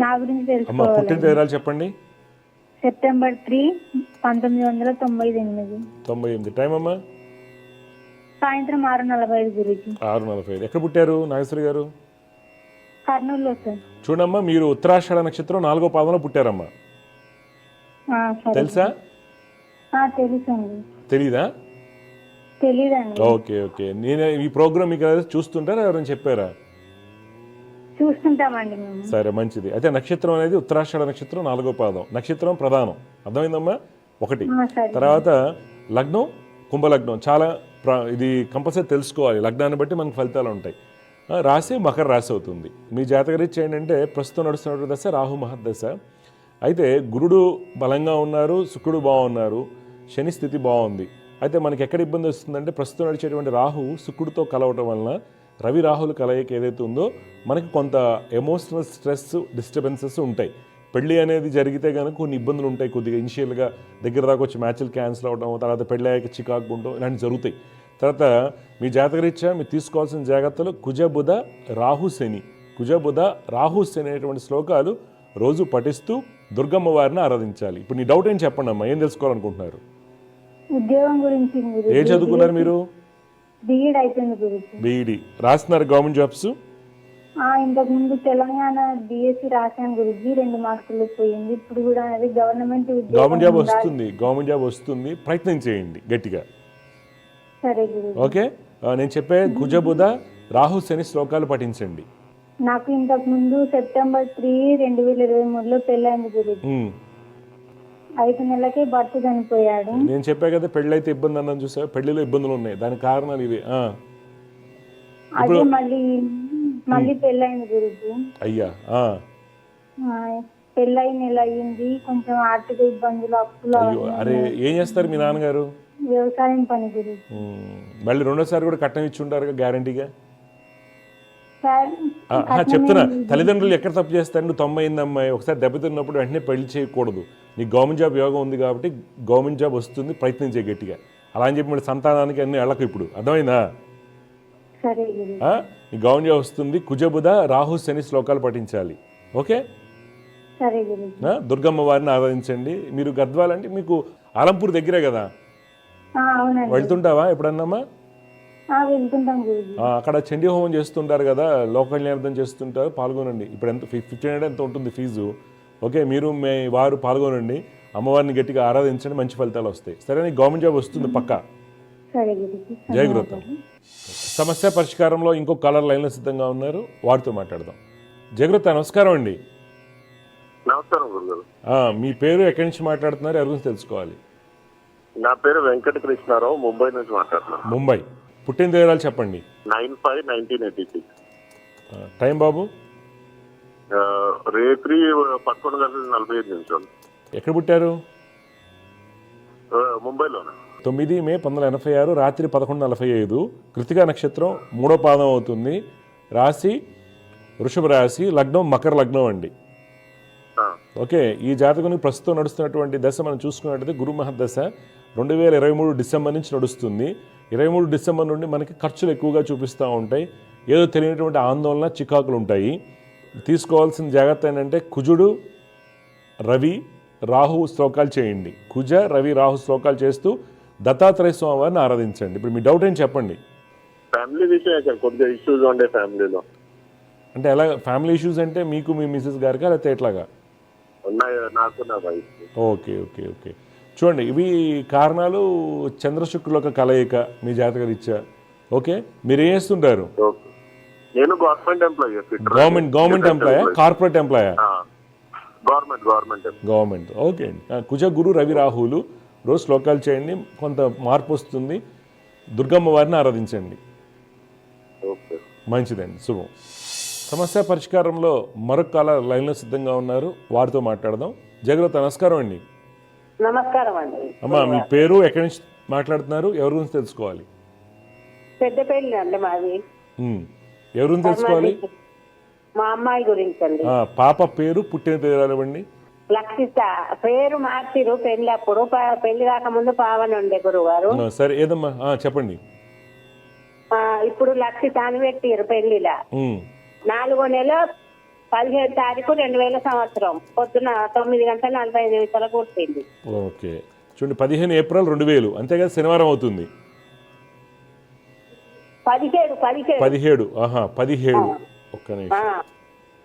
నా గురించి అమ్మా, తెలుసుకోవాలి. పుట్టిన తేదీలు చెప్పండి. సెప్టెంబర్ 3, 1998. 98. టైం అమ్మా? సాయంత్రం 6:45 గురుజీ. 6:45. ఎక్కడ పుట్టారు నాగేశ్వరి గారు? కర్నూలులో సార్. చూడమ్మా, మీరు ఉత్తరాషాఢ నక్షత్రం 4వ పాదంలో పుట్టారమ్మా, తెలుసా? తెలుసండి. తెలీదా? తెలీదండి. ఓకే. నేను ఈ ప్రోగ్రామ్ మీకు చూస్తుంటారా, ఎవరైనా చెప్పారా? చూస్తుంటామండి మేము. సరే, మంచిది. అయితే నక్షత్రం అనేది ఉత్తరాషాఢ నక్షత్రం 4వ పాదం. నక్షత్రం ప్రధానం, అర్థమైందమ్మా? 1. తర్వాత లగ్నం కుంభలగ్నం చాలా ఇది కంపల్సరీ తెలుసుకోవాలి. లగ్నాన్ని బట్టి మనకు ఫలితాలు ఉంటాయి. రాశి మకర రాశి అవుతుంది. మీ జాతకరీత్యా ఏంటంటే ప్రస్తుతం నడుస్తున్నటువంటి దశ రాహు మహర్దశ. అయితే గురుడు బలంగా ఉన్నారు, శుక్రుడు బాగున్నారు, శని స్థితి బాగుంది. అయితే మనకి ఎక్కడ ఇబ్బంది వస్తుందంటే ప్రస్తుతం నడిచేటువంటి రాహు శుక్రుడితో కలవటం వలన రవి రాహుల కలయిక ఏదైతే ఉందో మనకి కొంత ఎమోషనల్ స్ట్రెస్ డిస్టర్బెన్సెస్ ఉంటాయి. పెళ్ళి అనేది జరిగితే కనుక కొన్ని ఇబ్బందులు ఉంటాయి. కొద్దిగా ఇనిషియల్గా దగ్గర దాకా వచ్చి మ్యాచ్లు క్యాన్సిల్ అవడం, తర్వాత పెళ్ళి అయ్యాక చికాకు ఉండడం, ఇలాంటివి జరుగుతాయి. తర్వాత మీ జాతకరీత్యా మీరు తీసుకోవాల్సిన జాగ్రత్తలు కుజ బుధ రాహు శని, కుజ బుధ రాహు శని అనేటువంటి శ్లోకాలు రోజు పఠిస్తూ దుర్గమ్మ వారిని ఆరాధించాలి. ఇప్పుడు నీ డౌట్ ఏం చెప్పండి అమ్మా, ఏం తెలుసుకోవాలనుకుంటున్నారు? ఉద్యోగం గురించి ఏం చదువుకున్నారు మీరు? బీఈడి అయిపోయింది గురించి. బీఈడి రాస్తున్నారు గవర్నమెంట్ జాబ్స్? ఇంతకు ముందు తెలంగాణ డిఎస్సి రాశాను గురించి, 2 మార్కులు పోయింది. ఇప్పుడు కూడా అది గవర్నమెంట్ జాబ్ వస్తుంది, గవర్నమెంట్ జాబ్ వస్తుంది, ప్రయత్నం చేయండి గట్టిగా. సరే గురు. ఓకే, నేను చెప్పే కుజ బుధ రాహు శని శ్లోకాలు పఠించండి. నాకు ఇంతకు ముందు సెప్టెంబర్ 3, 2023లో పెళ్ళైంది గురించి. 5 నెలలకే భర్త చనిపోయాడు. నేను చెప్పా కదా పెళ్ళైతే ఇబ్బంది అన్నాను, చూసా? పెళ్లిలో ఇబ్బందులు ఉన్నాయి, దానికి కారణాలు ఇవి. అదే మళ్ళీ పెళ్ళైంది గురించి. అయ్యా, పెళ్ళై నెల అయ్యింది, కొంచెం ఆర్థిక ఇబ్బందులు, అప్పులు. అరే ఏం చేస్తారు మీ నాన్నగారు? వ్యవసాయం పని గురించి. మళ్ళీ రెండోసారి కూడా కట్నం ఇచ్చి ఉంటారు గ్యారంటీగా. చెప్తున్నా, తల్లిదండ్రులు ఎక్కడ తప్పు చేస్తారు? నువ్వు 90 అమ్మాయి ఒకసారి దెబ్బతిన్నప్పుడు వెంటనే పెళ్లి చేయకూడదు. నీకు గవర్నమెంట్ జాబ్ యోగం ఉంది కాబట్టి గవర్నమెంట్ జాబ్ వస్తుంది, ప్రయత్నం చేయ గట్టిగా. అలా అని చెప్పి మళ్ళీ సంతానానికి అన్ని వెళ్ళకు. ఇప్పుడు అర్థమైందా? నీ గవర్నమెంట్ జాబ్ వస్తుంది. కుజబుధ రాహు శని శ్లోకాలు పఠించాలి. ఓకే, దుర్గమ్మ వారిని ఆరాధించండి. మీరు గద్వాల్ అంటే మీకు ఆలంపూర్ దగ్గరే కదా, వెళ్తుంటావా ఎప్పుడన్నామా? అక్కడ చండీ హోమం చేస్తుంటారు కదా, లోక కళ్యాణం చేస్తుంటారు, పాల్గొనండి. ఇప్పుడు ఎంత 1500 ఎంత ఉంటుంది ఫీజు. ఓకే, మీరు మీ వారు పాల్గొనండి, అమ్మవారిని గట్టిగా ఆరాధించండి, మంచి ఫలితాలు వస్తాయి. సరే, నీకు గవర్నమెంట్ జాబ్ వస్తుంది పక్కా. జయగురుతం. సమస్య పరిష్కారంలో ఇంకో కాలర్ లైన్లో సిద్ధంగా ఉన్నారు, వారితో మాట్లాడదాం. జయగురుత, నమస్కారం అండి. నమస్కారం గురుగారు. మీ పేరు, ఎక్కడి నుంచి మాట్లాడుతున్నారు, ఎవరి గురించి తెలుసుకోవాలి? నా పేరు వెంకట కృష్ణారావు, ముంబై నుంచి మాట్లాడుతున్నాను. ముంబై. పుట్టిన వివరాలు చెప్పండి. 9/5/1986. టైం బాబు? రేత్రి 11:45 నిమిషాలు. ఎక్కడ పుట్టారు? ముంబైలోనే. 9 మే 1986 రాత్రి 11:45. కృతికా నక్షత్రం 3వ పాదం అవుతుంది. రాశి వృషభ రాశి, లగ్నం మకర లగ్నం అండి. ఓకే, ఈ జాతకునికి ప్రస్తుతం నడుస్తున్నటువంటి దశ మనం చూసుకున్నట్టయితే గురు మహర్దశ 2023 డిసెంబర్ నుంచి నడుస్తుంది. 23 డిసెంబర్ నుండి మనకి ఖర్చులు ఎక్కువగా చూపిస్తూ ఉంటాయి. ఏదో తెలియనటువంటి ఆందోళన, చికాకులు ఉంటాయి. తీసుకోవాల్సిన జాగ్రత్త ఏంటంటే కుజుడు రవి రాహు శ్లోకాలు చేయండి. కుజ రవి రాహు శ్లోకాలు చేస్తూ దత్తాత్రేయ స్వామి వారిని ఆరాధించండి. ఇప్పుడు మీ డౌట్ ఏం చెప్పండి. ఫ్యామిలీ విషయం కొద్దిగా ఇష్యూస్ ఉండే ఫ్యామిలీలో. అంటే ఎలా ఫ్యామిలీ ఇష్యూస్ అంటే మీకు మీ మిసెస్ గారికా లేకపోతే ఎట్లాగా? నాకు నా వైఫ్. ఓకే ఓకే ఓకే, చూడండి, ఇవి కారణాలు చంద్రశుక్రుల కలయిక మీ జాతకరీత్యా. ఓకే, మీరు ఏం చేస్తుంటారు? నేను గవర్నమెంట్ ఎంప్లాయీ. గవర్నమెంట్ ఎంప్లాయా, కార్పొరేట్ ఎంప్లాయా? గవర్నమెంట్. ఓకే అండి. కుజ గురు రవి రాహులు రోజు శ్లోకాలు చేయండి, కొంత మార్పు వస్తుంది. దుర్గమ్మ వారిని ఆరాధించండి. మంచిదండి, శుభం. సమస్య పరిష్కారంలో మరొక కాలర్ లైన్లో సిద్ధంగా ఉన్నారు, వారితో మాట్లాడదాం. జగరత, నమస్కారం అండి. నమస్కారం అండి. అమ్మా, మీ పేరు, ఎక్కడి నుంచి మాట్లాడుతున్నారు, ఎవరి గురించి తెలుసుకోవాలి? పెద్దపల్లి అండి మాది. ఎవరి గురించి తెలుసుకోవాలి? మా అమ్మాయి గురించి అండి. పాప పేరు, పుట్టిన పేరు ఇవ్వండి. లక్షిత. పేరు మార్చిరు పెళ్లి అప్పుడు, పెళ్లి రాకముందు పావని ఉండే గురువు గారు. సరే, ఏదమ్మా చెప్పండి. ఇప్పుడు లక్షిత అని పెట్టారు పెళ్లిలా. 4వ నెల 17వ తారీఖు 2000 సంవత్సరం పొద్దున 9:45 పుట్టింది. ఓకే, చూడండి, 15 ఏప్రిల్ 2000, అంతే కదా, శనివారం అవుతుంది. 17 ఒక్క నిమిషం.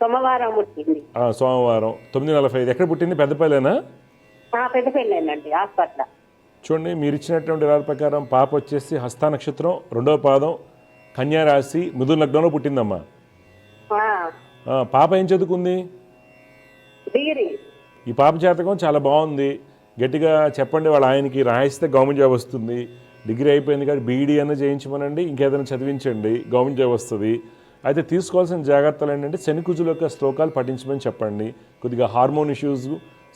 సోమవారం పుట్టింది. సోమవారం 9:45. ఎక్కడ పుట్టింది? పెద్దపల్లేనా? పెద్దపల్లేనండి, హాస్పిటల్. చూడండి, మీరు ఇచ్చినటువంటి రాశి ప్రకారం పాప వచ్చేసి హస్త నక్షత్రం 2వ పాదం, కన్యా రాశి, మిథున లగ్నంలో పుట్టిందమ్మా. పాప ఏం చదువుకుంది? డిగ్రీ. ఈ పాప జాతకం చాలా బాగుంది. గట్టిగా చెప్పండి, వాళ్ళ ఆయనకి రాయిస్తే గవర్నమెంట్ జాబ్ వస్తుంది. డిగ్రీ అయిపోయింది కాబట్టి బీఈడీ అన్న చేయించమనండి, ఇంకేదైనా చదివించండి, గవర్నమెంట్ జాబ్ వస్తుంది. అయితే తీసుకోవాల్సిన జాగ్రత్తలు ఏంటంటే శనికుజుల యొక్క శ్లోకాలు పఠించమని చెప్పండి. కొద్దిగా హార్మోన్ ఇష్యూస్,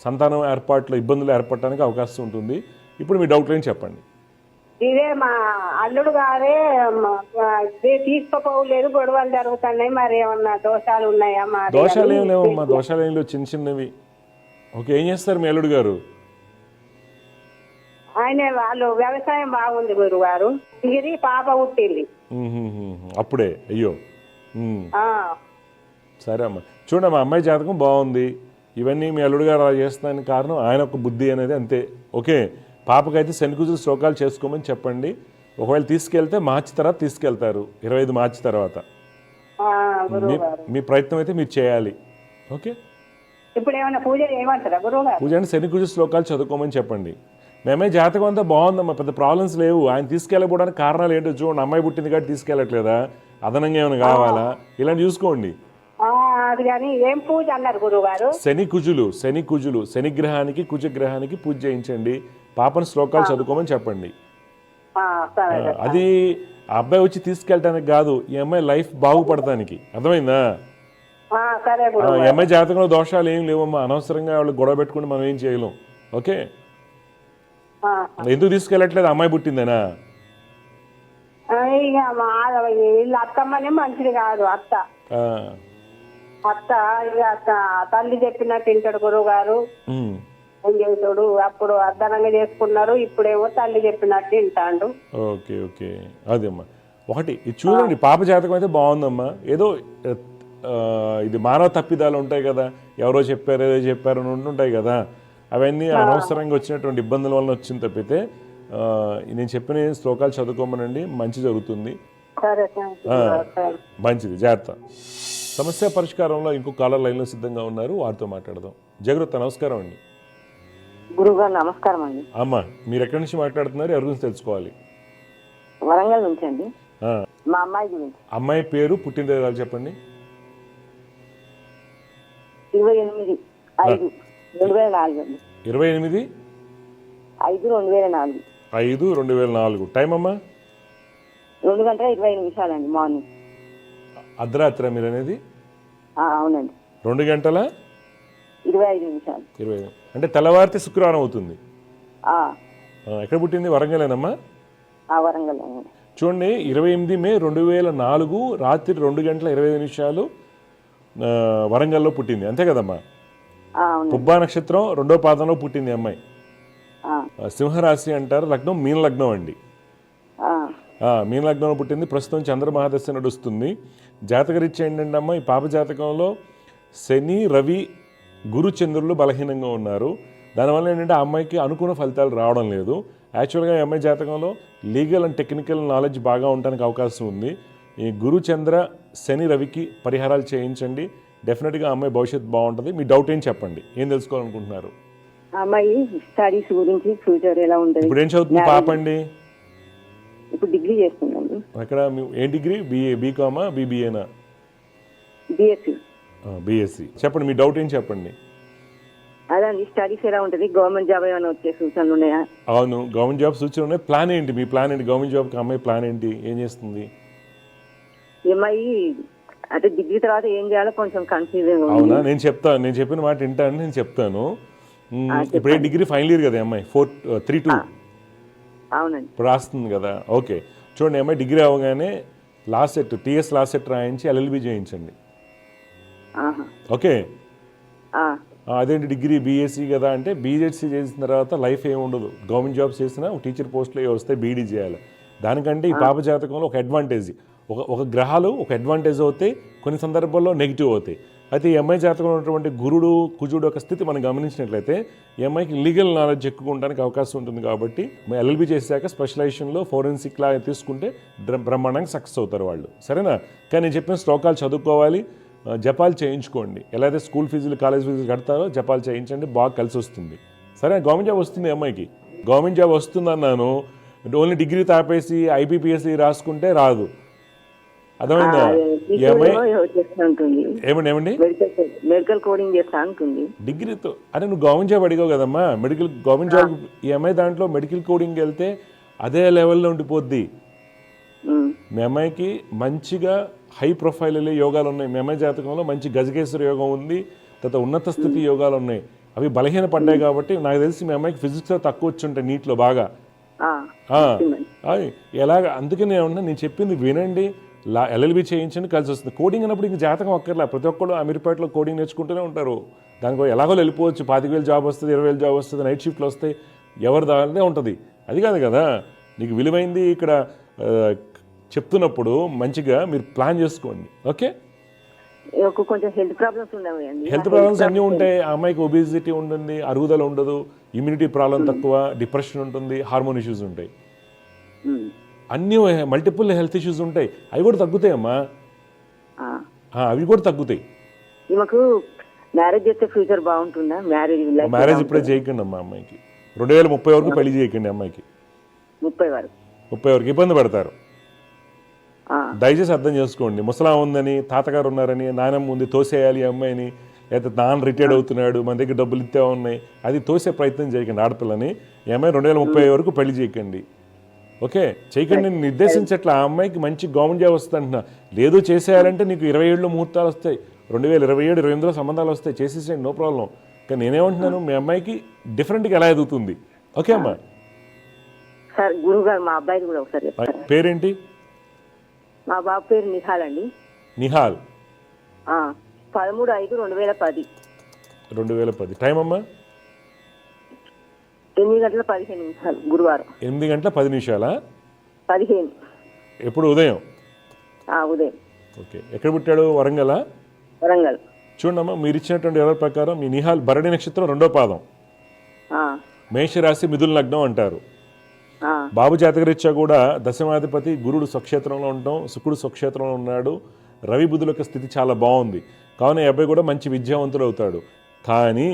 సంతానం ఏర్పాట్లో ఇబ్బందులు ఏర్పడటానికి అవకాశం ఉంటుంది. ఇప్పుడు మీ డౌట్లు ఏం చెప్పండి. ఇదే మా అల్లుడు గారే తీసుకోపోలేదు, గొడవలు జరుగుతున్నాయి, మరి ఏమన్నా దోషాలు ఉన్నాయా? మరి దోషాలు ఏం లేవమ్మా, దోషాలు ఏం లేవు, చిన్న చిన్నవి. ఓకే, ఏం చేస్తారు మీ అల్లుడు గారు? ఆయన వాళ్ళు వ్యవసాయం బాగుంది గురుగారు. ఇది పాప పుట్టింది అప్పుడే. అయ్యో. సరే అమ్మా, చూడండి మా అమ్మాయి జాతకం బాగుంది. ఇవన్నీ మీ అల్లుడు గారు అలా చేస్తున్నానికి కారణం ఆయన ఒక బుద్ధి అనేది, అంతే. ఓకే, పాపకైతే శనికుజులు శ్లోకాలు చేసుకోమని చెప్పండి. ఒకవేళ తీసుకెళ్తే మార్చి తర్వాత తీసుకెళ్తారు, 25 మార్చి తర్వాత. మీ ప్రయత్నం అయితే మీరు చేయాలి. ఓకే, ఇప్పుడు ఏమైనా పూజ చేయమంటారా గురువుగారు? పూజ అంటే శనికుజ శ్లోకాలు చదువుకోమని చెప్పండి. మేమే జాతకం అంతా బాగుందమ్మా, పెద్ద ప్రాబ్లమ్స్ లేవు. ఆయన తీసుకెళ్ళకపోవడానికి కారణాలు ఏంటో చూడండి. అమ్మాయి పుట్టింది కాబట్టి తీసుకెళ్ళట్లేదా, అదనంగా ఏమైనా కావాలా, ఇలాంటి చూసుకోండి. అది కానీ ఏం పూజ అన్నారు గురువుగారు? శనికుజులు శనిగ్రహానికి కుజగ్రహానికి పూజ చేయించండి. పాపను శ్లోకాలు చదువుకోమని చెప్పండి. అది ఆ అబ్బాయి వచ్చి తీసుకెళ్ళటానికి కాదు, ఈ అమ్మాయి లైఫ్ బాగుపడటానికి. అర్థమైందా? ఈ అమ్మాయి జాతకంలో దోషాలు ఏం లేవమ్మా, అనవసరంగా వాళ్ళు గొడవ పెట్టుకుంటే మనం ఏం చేయలేం. ఓకే, ఎందుకు తీసుకెళ్ళట్లేదు? అమ్మాయి పుట్టిందేనా? ఇక వీళ్ళ అత్తమ్మనే మంచిది కాదు. అత్త ఇక తల్లి చెప్పినట్టు వింటాడు గురువు గారు, ఏం చేస్తాడు. అప్పుడు అర్ధనంగా చేసుకున్నారు, ఇప్పుడేమో తల్లి చెప్పినట్టు వింటాడు. ఓకే ఓకే, అదేమ్మా. ఒకటి ఇది చూడండి, పాప జాతకం అయితే బాగుందమ్మా. ఏదో ఇది మానవ తప్పిదాలు ఉంటాయి కదా, ఎవరో చెప్పారు ఏదో చెప్పారు అని ఉంటుంటాయి కదా, అవన్నీ అనవసరంగా వచ్చినటువంటి ఇబ్బందుల వలన వచ్చింది తప్పితే నేను చెప్పిన శ్లోకాలు చదువుకోమనండి, మంచి జరుగుతుంది. మంచిది, జాగ్రత్త. సమస్య పరిష్కారంలో ఇంకో కాలర్ లైన్లో సిద్ధంగా ఉన్నారు, వారితో మాట్లాడదాం. జాగ్రత్త. నమస్కారం అండి. గురుగారు నమస్కారం అండి. అమ్మా, మీరు ఎక్కడి నుంచి మాట్లాడుతున్నారు, ఎవరి గురించి తెలుసుకోవాలి? వరంగల్ నుంచి అండి. మా అమ్మాయి గురించి. అమ్మాయి పేరు, పుట్టినరోజు చెప్పండి. 28/5/2004 అండి. 28/5/2004. 5/2004. టైం అమ్మా? 2:25 అండి, మార్నింగ్. అర్ధరాత్రి మీరు అనేది? అవునండి. 2:25 20 అంటే తెల్లవారితే శుక్రవారం అవుతుంది. ఎక్కడ పుట్టింది? వరంగలేనమ్మా? వరంగల్. చూడండి, 28 మే 2004 రాత్రి 2:25 వరంగల్లో పుట్టింది, అంతే కదమ్మా? పుబ్బా నక్షత్రం 2వ పాదంలో పుట్టింది అమ్మాయి. సింహరాశి అంటారు, లగ్నం మీన లగ్నం అండి. మీన లగ్నంలో పుట్టింది. ప్రస్తుతం చంద్రమహాదశ నడుస్తుంది. జాతకరీత్యా ఏంటంటే అమ్మ, ఈ పాప జాతకంలో శని, రవి, గురు, చంద్రులు బలహీనంగా ఉన్నారు. దానివల్ల ఏంటంటే ఆ అమ్మాయికి అనుకున్న ఫలితాలు రావడం లేదు. యాక్చువల్గా ఈ అమ్మాయి జాతకంలో లీగల్ అండ్ టెక్నికల్ నాలెడ్జ్ బాగా ఉండడానికి అవకాశం ఉంది. ఈ గురు, చంద్ర, శని, రవికి పరిహారాలు చేయించండి, డెఫినెట్గా అమ్మాయి భవిష్యత్తు బాగుంటుంది. మీ డౌట్ ఏం చెప్పండి, ఏం తెలుసుకోవాలనుకుంటున్నారు? అమ్మాయి స్టడీస్ గురించి, ఫ్యూచర్ ఎలా ఉంటుంది. ఇప్పుడు ఏం చదువుతుంది పాప అండి? ఇప్పుడు డిగ్రీ చేస్తుందండి. ఎక్కడ? ఏం డిగ్రీ? బీకామా, బీబీఏనా? బిఎస్సి. చెప్పండి, మీ డౌట్ ఏం చెప్పండి. అదండి, స్టడీస్ ఎలా ఉంటుంది, గవర్నమెంట్ జాబ్ ఏమైనా వచ్చే సూచనలు ఉన్నాయా? అవును, గవర్నమెంట్ జాబ్ సూచనలు ఉన్నాయి. ప్లాన్ ఏంటి? మీ ప్లాన్ ఏంటి? గవర్నమెంట్ జాబ్కి అమ్మాయి ప్లాన్ ఏంటి, ఏం చేస్తుంది? అమ్మాయి అంటే డిగ్రీ తర్వాత ఏం చేయాలో కొంచెం కన్ఫ్యూజ్. అవునా? నేను చెప్తాను, నేను చెప్పిన మాట వింటాను, నేను చెప్తాను. ఇప్పుడే డిగ్రీ ఫైనల్ ఇయర్ కదా అమ్మాయి, 432. అవునండి, ఇప్పుడు రాస్తుంది కదా. ఓకే, చూడండి అమ్మాయి డిగ్రీ అవ్వగానే last set, TS last set రాయించి ఎల్ఎల్బి చేయించండి. ఓకే, అదేంటి డిగ్రీ బీఎస్సీ కదా అంటే, బీజెడ్సీ చేసిన తర్వాత లైఫ్ ఏమి ఉండదు. గవర్నమెంట్ జాబ్స్ చేసినా టీచర్ పోస్టులు వస్తాయి, బీడీ చేయాలి. దానికంటే ఈ పాప జాతకంలో ఒక అడ్వాంటేజ్, ఒక గ్రహాలు ఒక అడ్వాంటేజ్ అవుతాయి, కొన్ని సందర్భాల్లో నెగిటివ్ అవుతాయి. అయితే ఈ అమ్మాయి జాతకంలో ఉన్నటువంటి గురుడు, కుజుడు యొక్క స్థితి మనం గమనించినట్లయితే ఈ అమ్మాయికి లీగల్ నాలెడ్జ్ ఎక్కువ ఉండడానికి అవకాశం ఉంటుంది. కాబట్టి ఎల్ఎల్బి చేశాక స్పెషలైజేషన్లో ఫోరెన్సిక్ లా తీసుకుంటే బ్రహ్మాండంగా సక్సెస్ అవుతారు వాళ్ళు. సరేనా? కానీ నేను చెప్పిన శ్లోకాలు చదువుకోవాలి, జపాలు చేయించుకోండి. ఎలా అయితే స్కూల్ ఫీజులు, కాలేజ్ ఫీజులు కడతారో జపాలు చేయించండి, బాగా కలిసి వస్తుంది. సరే, గవర్నమెంట్ జాబ్ వస్తుంది అమ్మాయికి. గవర్నమెంట్ జాబ్ వస్తుంది అన్నాను, ఓన్లీ డిగ్రీ తాపేసి ఐపీపీఎస్సీ రాసుకుంటే రాదు. అర్థమైందా? ఏమండి మెడికల్ కోడింగ్ చేస్తా అనుకుంది డిగ్రీతో. అరే నువ్వు గవర్నమెంట్ జాబ్ అడిగావు కదమ్మా, గవర్నమెంట్ జాబ్. ఈ అమ్మాయి దాంట్లో మెడికల్ కోడింగ్ వెళ్తే అదే లెవెల్లో ఉండిపోద్ది. ఉమ్. మీ అమ్మాయికి మంచిగా హై ప్రొఫైల్ వెళ్ళే యోగాలు ఉన్నాయి. మీ అమ్మాయి జాతకంలో మంచి గజకేశ్వర యోగం ఉంది, తర్వాత ఉన్నత స్థితి యోగాలు ఉన్నాయి. అవి బలహీన పడ్డాయి కాబట్టి నాకు తెలిసి మీ అమ్మాయికి ఫిజిక్స్లో తక్కువ వచ్చి ఉంటాయి, నీటిలో బాగా. ఎలాగ అందుకని నేను చెప్పింది వినండి, ఎల్ఎల్బి చేయించండి, కలిసి వస్తుంది. కోడింగ్ అన్నప్పుడు ఇంక జాతకం అక్కర్లే. ప్రతి ఒక్కరు అమీర్పేటలో కోడింగ్ నేర్చుకుంటూనే ఉంటారు. దానికి ఎలాగో వెళ్ళిపోవచ్చు. 25,000 జాబ్ వస్తుంది, 20,000 జాబ్ వస్తుంది, నైట్ షిఫ్ట్లు వస్తాయి, ఎవరి దానిదే ఉంటుంది. అది కాదు కదా నీకు విలువైంది. ఇక్కడ చెప్తున్నప్పుడు మంచిగా మీరు ప్లాన్ చేసుకోండి. ఓకే, కొంచెం హెల్త్ ప్రాబ్లమ్స్ ఉన్నాయండి. హెల్త్ ప్రాబ్లమ్స్ అన్నీ ఉంటాయి. ఆ అమ్మాయికి ఒబిసిటీ ఉంటుంది, అరుగుదల ఉండదు, ఇమ్యూనిటీ ప్రాబ్లం తక్కువ, డిప్రెషన్ ఉంటుంది, హార్మోన్ ఇష్యూస్ ఉంటాయి, అన్నీ మల్టిపుల్ హెల్త్ ఇష్యూస్ ఉంటాయి. అవి కూడా తగ్గుతాయి అమ్మా, అవి కూడా తగ్గుతాయి. మాకు మ్యారేజ్ చేస్తే ఫ్యూచర్ బాగుంటుందా? మ్యారేజ్ ఇప్పుడే చేయకండి అమ్మా. అమ్మాయికి 2030 వరకు పెళ్లి చేయకండి. అమ్మాయికి 30 వరకు ఇబ్బంది పడతారు. దయచేసి అర్థం చేసుకోండి. ముసలాం ఉందని, తాతగారు ఉన్నారని, నానమ్మ ఉంది తోసేయాలి అమ్మాయిని, లేకపోతే నాన్న రిటైర్డ్ అవుతున్నాడు మన దగ్గర డబ్బులు ఇస్తే ఉన్నాయి, అది తోసే ప్రయత్నం చేయకండి ఆడపిల్లని. ఈ అమ్మాయి 2030 వరకు పెళ్లి చేయకండి. ఓకే, చేయకండి. నేను నిర్దేశించట్లా. ఆ అమ్మాయికి మంచి గవర్నమెంట్ జాబ్ వస్తుంది అంటున్నా. లేదు చేసేయాలంటే నీకు 27 ముహూర్తాలు వస్తాయి, 2027, 28లో సంబంధాలు వస్తాయి, చేసేసేయండి, నో ప్రాబ్లం. కానీ నేనేమంటున్నాను, మీ అమ్మాయికి డిఫరెంట్గా ఎలా ఎదుగుతుంది. ఓకే అమ్మా. సార్ గురువు గారు మా అబ్బాయిది కూడా ఒకసారి చెప్తారా? పేరేంటి? మా బాబు పేరు నిహాల్ అండి. నిహాల్. 13/5/2010. 2010. టైం అమ్మా? 8:15 గురువారం. 8:10 15. ఎప్పుడు? ఉదయం. ఉదయం. ఓకే, ఎక్కడ పుట్టాడు? వరంగల్. వరంగల్. చూడమ్మా, మీరు ఇచ్చినటువంటి ఎవరి ప్రకారం మీ నిహాల్ భరణి నక్షత్రం 2వ పాదం, మేషరాశి, మిథున లగ్నం అంటారు. బాబు జాతకరీత్యా కూడా దశమాధిపతి గురుడు స్వక్షేత్రంలో ఉండటం, శుక్రుడు స్వక్షేత్రంలో ఉన్నాడు, రవి బుధుల యొక్క స్థితి చాలా బాగుంది. కావున ఈ అబ్బాయి కూడా మంచి విద్యావంతుడు అవుతాడు. కానీ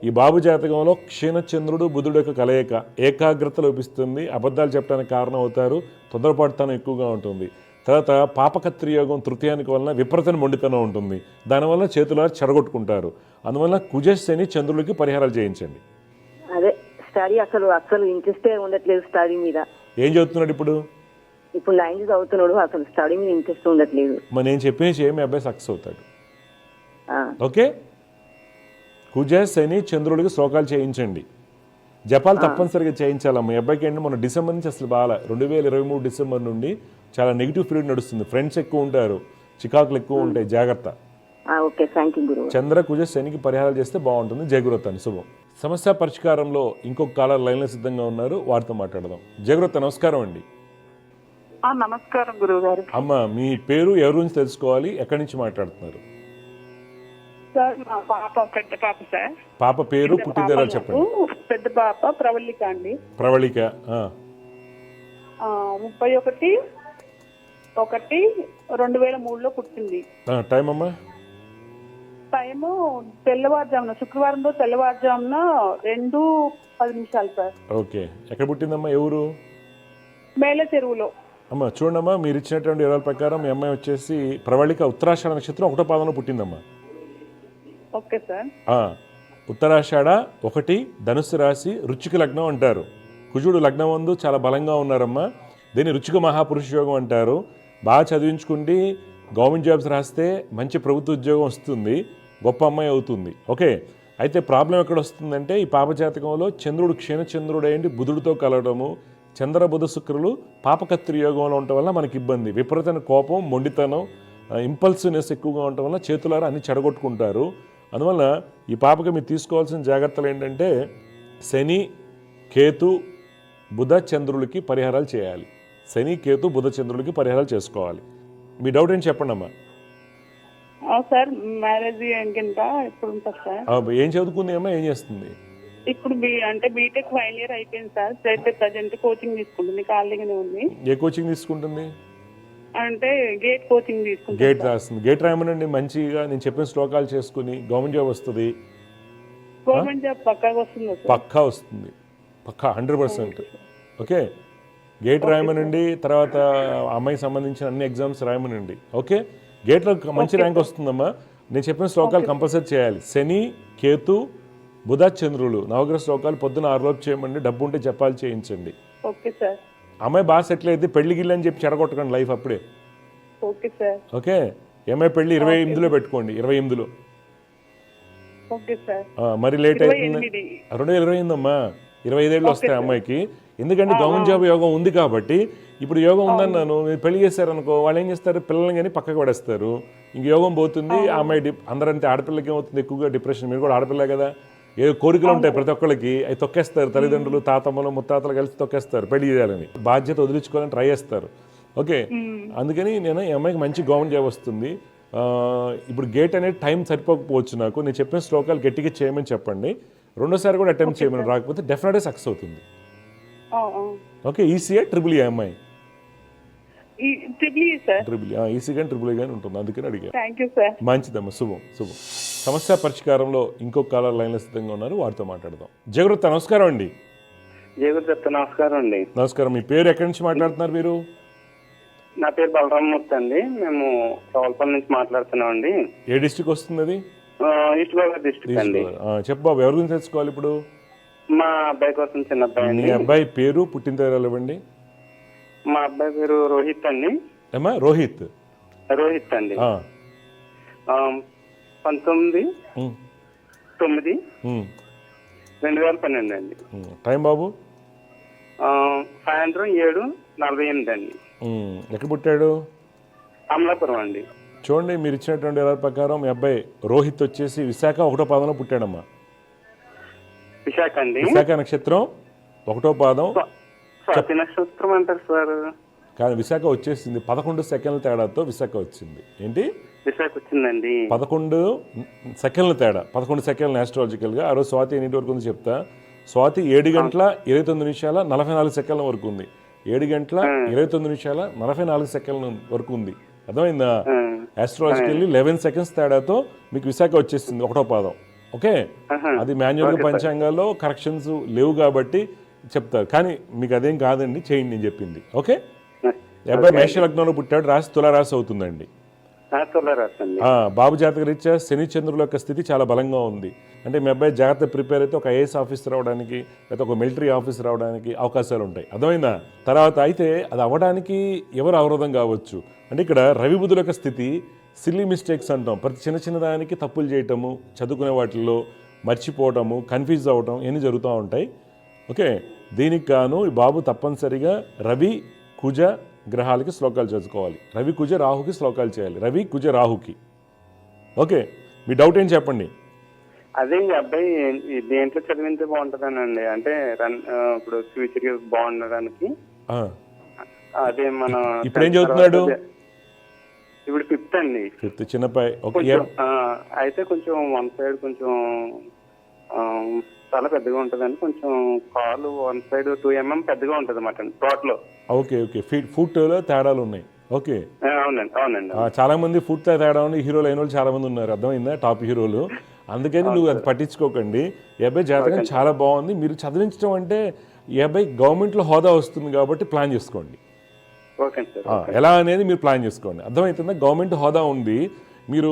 ఈ బాబు జాతకంలో క్షీణచంద్రుడు బుధుడు యొక్క కలయిక ఏకాగ్రత లోపిస్తుంది, అబద్ధాలు చెప్పడానికి కారణం అవుతారు, తొందరపాటుతనం ఎక్కువగా ఉంటుంది. తర్వాత పాపకత్రి యోగం తృతీయానికి వలన విపరీతమైన మొండితనం ఉంటుంది, దానివల్ల చేతులారు చెడగొట్టుకుంటారు. అందువల్ల కుజశని చంద్రులకి పరిహారాలు చేయించండి. అదే స్టడీ అసలు ఇంట్రెస్టే ఉండట్లేదు స్టడీ మీద. ఏం చదువుతున్నాడు ఇప్పుడు? ఇప్పుడు 9th చదువుతున్నాడు, అసలు స్టడీ మీద ఇంట్రెస్ట్ ఉండట్లేదు. మరి నేను చెప్పిన మీ అబ్బాయి సక్సెస్ అవుతాడు. ఓకే, కుజ శని చంద్రుడికి శ్లోకాలు చేయించండి, జపాలు తప్పనిసరిగా చేయించాలమ్మా. మీ అబ్బాయికి ఏంటి మొన్న డిసెంబర్ నుంచి అసలు బాగా 2023 డిసెంబర్ నుండి చాలా నెగిటివ్ పీరియడ్ నడుస్తుంది. ఫ్రెండ్స్ ఎక్కువ ఉంటారు, చికాకులు ఎక్కువ ఉంటాయి, జాగ్రత్త. ఓకే, థ్యాంక్ యూ గురువు. చంద్ర కుజ శనికి పరిహారాలు చేస్తే బాగుంటుంది. జయగురత్తాన్ని శుభం. సమస్య పరిష్కారంలో ఇంకొక కాలర్ లైన్లో సిద్ధంగా ఉన్నారు, వారితో మాట్లాడదాం. జయగురత్త నమస్కారం అండి. నమస్కారం గురువు గారు. అమ్మ, మీ పేరు, ఎవరి గురించి తెలుసుకోవాలి, ఎక్కడి నుంచి మాట్లాడుతున్నారు? సార్ మా పాప, పెద్ద పాప సార్. పాప పేరు, పుట్టినరోజు చెప్పండి. పెద్ద పాప ప్రవళిక అండి. ప్రవళిక. 31/1/2003లో పుట్టింది. టైం అమ్మా? టైము తెల్లవారుజామున, శుక్రవారం రోజు తెల్లవారుజామున 2:10 సార్. ఓకే, ఎక్కడ పుట్టిందమ్మా? ఎవరు? మేల చెరువులో. అమ్మ చూడమ్మా, మీరు ఇచ్చినటువంటి వివరాల ప్రకారం మీ అమ్మాయి వచ్చేసి ప్రవళిక ఉత్తరాషాఢ నక్షత్రం 1వ పాదంలో పుట్టిందమ్మా. Okay sir. ఉత్తరాషాఢ 1, ధనుస్సు రాశి, రుచిక లగ్నం అంటారు. కుజుడు లగ్నం వందు చాలా బలంగా ఉన్నారమ్మా. దీన్ని రుచిక మహాపురుష యోగం అంటారు. బాగా చదివించుకుంటే గవర్నమెంట్ జాబ్స్ రాస్తే మంచి ప్రభుత్వ ఉద్యోగం వస్తుంది, గొప్ప అమ్మాయి అవుతుంది. ఓకే, అయితే ప్రాబ్లం ఎక్కడ వస్తుందంటే ఈ పాప జాతకంలో చంద్రుడు క్షీణచంద్రుడు అయ్యండి బుధుడితో కలవడము, చంద్ర బుధ శుక్రులు పాపకత్రి యోగంలో ఉండటం వల్ల మనకి ఇబ్బంది, విపరీతమైన కోపం, మొండితనం, ఇంపల్సివ్నెస్ ఎక్కువగా ఉండటం వల్ల చేతులారా అన్ని చెడగొట్టుకుంటారు. అందువల్ల ఈ పాపకి మీరు తీసుకోవాల్సిన జాగ్రత్తలు ఏంటంటే శని, కేతు, బుధ, చంద్రులకి పరిహారాలు చేయాలి. శని, కేతు, బుధ, చంద్రులకి పరిహారాలు చేసుకోవాలి. మీ డౌట్ ఏంటి చెప్పండి అమ్మా. సార్ మ్యారేజ్ కింద ఎప్పుడు ఉంటుంది సార్? ఏం చదువుకుంది అమ్మా, ఏం చేస్తుంది? ఇప్పుడు అంటే బీటెక్ ఫైనల్ ఇయర్ అయిపోయింది సార్. ప్రజెంట్ కోచింగ్ తీసుకుంటుంది, ఖాళీగానే ఉంది. ఏ కోచింగ్ తీసుకుంటుంది? అంటే గేట్ కోచింగ్ తీసుకుంటుంది. గేట్ రాస్తుంది. గేట్ రాయమనండి, మంచిగా నేను చెప్పిన శ్లోకాలు చేసుకుని గవర్నమెంట్ జాబ్ వస్తుంది. గవర్నమెంట్ జాబ్ పక్కాగా వస్తుంది? పక్కా వస్తుంది, పక్కా 100%. Okay, gate రాయమనండి. తర్వాత అమ్మాయికి సంబంధించిన అన్ని ఎగ్జామ్స్ రాయమనండి. ఓకే, గేట్లో మంచి ర్యాంక్ వస్తుందమ్మా. నేను చెప్పిన శ్లోకాలు కంపల్సరీ చేయాలి. శని, కేతు, బుధ, చంద్రులు నవగ్రహ శ్లోకాలు పొద్దున 6 లోపు చేయమండి. డబ్బు ఉంటే చెప్పాలి, చేయించండి. Okay sir. అమ్మాయి బాగా సెటిల్ అయితే పెళ్లి గిల్లి అని చెప్పి చెడగొట్టకండి లైఫ్ అప్పుడే. Okay sir. ఓకే, ఈ అమ్మాయి పెళ్లి 28లో పెట్టుకోండి, 28లో. Okay sir. మరి లేట్ అవుతుంది. 2028 అమ్మా, 25 ఏళ్ళు వస్తాయి అమ్మాయికి. ఎందుకంటే గవర్నమెంట్ జాబ్ యోగం ఉంది కాబట్టి. ఇప్పుడు యోగం ఉందన్నాను, మీరు పెళ్లి చేశారనుకో, వాళ్ళు ఏం చేస్తారు, పిల్లల్ని కానీ పక్కకు పడేస్తారు, ఇంక యోగం పోతుంది. ఆ అమ్మాయి అందరంటే ఆడపిల్లకి ఏమవుతుంది, ఎక్కువగా డిప్రెషన్. మీరు కూడా ఆడపిల్ల కదా, ఏ కోరికలు ఉంటాయి ప్రతి ఒక్కరికి, అవి తొక్కేస్తారు. తల్లిదండ్రులు, తాతమ్మలు, ముత్తాతలు కలిసి తొక్కేస్తారు పెళ్లి చేయాలని, బాధ్యత వదిలించుకోవాలని ట్రై చేస్తారు. ఓకే, అందుకని నేను ఈ అమ్మాయికి మంచి గవర్నమెంట్ జాబ్ వస్తుంది. ఇప్పుడు గేట్ అనేది టైం సరిపోకపోవచ్చు నాకు, నేను చెప్పిన శ్లోకాలు గట్టిగా చేయమని చెప్పండి. రెండోసారి కూడా అటెంప్ట్ చేయమని, రాకపోతే డెఫినెట్గా సక్సెస్ అవుతుంది. ఓకే, ఈసీఏ ట్రిపుల్ ఏ అమ్మాయి? ట్రిపుల్ ఈసీ కానీ ట్రిపుల్ ఏ కానీ ఉంటుంది, అందుకని అడిగా. మంచిదమ్మా, శుభం శుభం. సమస్య పరిష్కారంలో ఇంకొక కాలర్ లైన్లో సిద్ధంగా ఉన్నారు, వారితో మాట్లాడదాం. జయగురుత నమస్కారం అండి. జయగురుదత్త నమస్కారం అండి. నమస్కారం. మీ పేరు ఎక్కడి నుంచి మాట్లాడుతున్నారు మీరు? నా పేరు బలరామమూర్తి అండి. మేము చౌల్పల్లి నుంచి మాట్లాడుతున్నాం అండి. ఏ డిస్ట్రిక్ట్ వస్తుంది అది? ఈస్ట్ గోదావరి డిస్ట్రిక్ట్ అండి. చెప్పు బాబు, ఎవరి గురించి తెలుసుకోవాలి ఇప్పుడు? మా అబ్బాయి కోసం, చిన్న అబ్బాయి అండి. మీ అబ్బాయి పేరు, పుట్టిన తేదీలు ఇవ్వండి. మా అబ్బాయి పేరు రోహిత్ అండి. ఏమా రోహిత్? రోహిత్ అండి. 19/9/2012 అండి. టైం బాబు? సాయంత్రం 7:48 అండి. ఎక్కడ పుట్టాడు? అమలాపురం అండి. చూడండి, మీరు ఇచ్చినటువంటి ఎలా ప్రకారం మీ అబ్బాయి రోహిత్ వచ్చేసి విశాఖ 1వ పాదంలో పుట్టాడమ్మా. విశాఖ అండి. విశాఖ నక్షత్రం 1వ పాదం. స్వాతి నక్షత్రం అంటారు సార్. కానీ విశాఖ వచ్చేసింది 11 సెకండ్ల తేడాతో విశాఖ వచ్చింది. ఏంటి విశాఖ వచ్చిందండి? 11 సెకండ్ల తేడా, 11 సెకండ్లు ఆస్ట్రాలజికల్గా. ఆ రోజు స్వాతి ఎన్నింటి వరకు ఉంది చెప్తా. స్వాతి 7:29:44 వరకు ఉంది. 7:29:44 వరకు ఉంది. అర్థమైందా? ఆస్ట్రాలజికల్లీ 11 సెకండ్స్ తేడాతో మీకు విశాఖ వచ్చేసింది 1వ పాదం. ఓకే, అది మాన్యువల్గా పంచాంగాల్లో కరెక్షన్స్ లేవు కాబట్టి చెప్తారు, కానీ మీకు అదేం కాదండి, చేయండి నేను చెప్పింది. ఓకే, అబ్బాయి మేష లగ్నంలో పుట్టాడు, రాశి తులారాశి అవుతుందండి. బాబు జాతక రీత్యా శని చంద్రుల యొక్క స్థితి చాలా బలంగా ఉంది. అంటే మీ అబ్బాయి జాగ్రత్త ప్రిపేర్ అయితే ఒక ఐఏఎస్ ఆఫీసర్ అవడానికి, లేకపోతే ఒక మిలిటరీ ఆఫీసర్ అవడానికి అవకాశాలు ఉంటాయి. అర్థమైందా? తర్వాత అయితే అది అవ్వడానికి ఎవరు అవరోధం కావచ్చు అంటే, ఇక్కడ రవి బుధుల యొక్క స్థితి సిల్లీ మిస్టేక్స్ అంటాం. ప్రతి చిన్న చిన్న దానికి తప్పులు చేయటము, చదువుకునే వాటిల్లో మర్చిపోవటము, కన్ఫ్యూజ్ అవ్వటం, ఇవన్నీ జరుగుతూ ఉంటాయి. ఓకే, దీనికి గాను ఈ బాబు తప్పనిసరిగా రవి కుజ గ్రహాలకి శ్లోకాలు చదువుకోవాలి. రవి కుజ రాహుకి శ్లోకాలు చేయాలి, రవి కుజ రాహుకి. ఓకే, మీ డౌట్ ఏం చెప్పండి? అదే ఈ అబ్బాయి దేంట్లో చదివింటే బాగుంటుందనండి, అంటే ఇప్పుడు ఫ్యూచర్ బాగుండడానికి. అదే మన ఇప్పుడు ఏం చదువుతున్నాడు? ఇప్పుడు 5th అండి. 5th చిన్నపాయి. అయితే కొంచెం వన్ సైడ్ కొంచెం చాలా పెద్దగా ఉంటదండి, కొంచెం కాలు వన్ సైడ్ 2 mm పెద్దగా ఉంటది అన్నమాట తోటలో. ఓకే ఓకే, ఫుట్ లో తేడాలు ఉన్నాయి. ఓకే, అవునండి అవునండి. చాలా మంది ఫుట్ తేడా ఉండి హీరోలు అయిన వాళ్ళు చాలా మంది ఉన్నారు, అర్థమైందా? టాప్ హీరోలు. అందుకని నువ్వు అది పట్టించుకోకండి. ఈ అబ్బాయి జాతకం చాలా బాగుంది. మీరు చదివించడం అంటే ఈ అబ్బాయి గవర్నమెంట్లో హోదా వస్తుంది కాబట్టి ప్లాన్ చేసుకోండి. ఎలా అనేది మీరు ప్లాన్ చేసుకోండి, అర్థమవుతుందా? గవర్నమెంట్ హోదా ఉంది. మీరు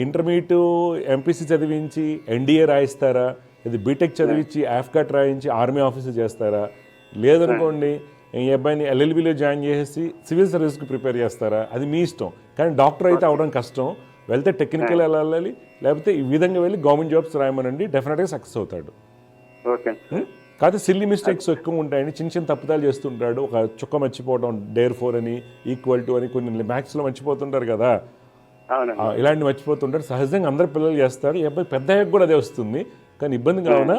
ఇంటర్మీడియట్ ఎంపీసీ చదివించి ఎన్డీఏ రాయిస్తారా, ఇది బీటెక్ చదివించి ఆఫ్కాట్ రాయించి ఆర్మీ ఆఫీసర్ చేస్తారా, లేదనుకోండి ఈ అబ్బాయిని ఎల్ఎల్బీలో జాయిన్ చేసి సివిల్ సర్వీస్కి ప్రిపేర్ చేస్తారా, అది మీ ఇష్టం. కానీ డాక్టర్ అయితే అవడం కష్టం. వెళ్తే టెక్నికల్ వెళ్ళాలి, లేకపోతే ఈ విధంగా వెళ్ళి గవర్నమెంట్ జాబ్స్ రాయమనండి, డెఫినెట్గా సక్సెస్ అవుతాడు. కాకపోతే సిల్లీ మిస్టేక్స్ ఎక్కువ ఉంటాయండి, చిన్న చిన్న తప్పుదాలు చేస్తుంటాడు. ఒక చుక్క మర్చిపోవడం, డేర్ 4 అని, ఈక్వల్ టు అని, కొన్ని మ్యాథ్స్లో మర్చిపోతుంటారు కదా, ఇలాంటివి మర్చిపోతుంటారు. సహజంగా అందరు పిల్లలు చేస్తారు. ఈ అబ్బాయి పెద్ద అయ్యాక కూడా అదే వస్తుంది, కానీ ఇబ్బంది కావున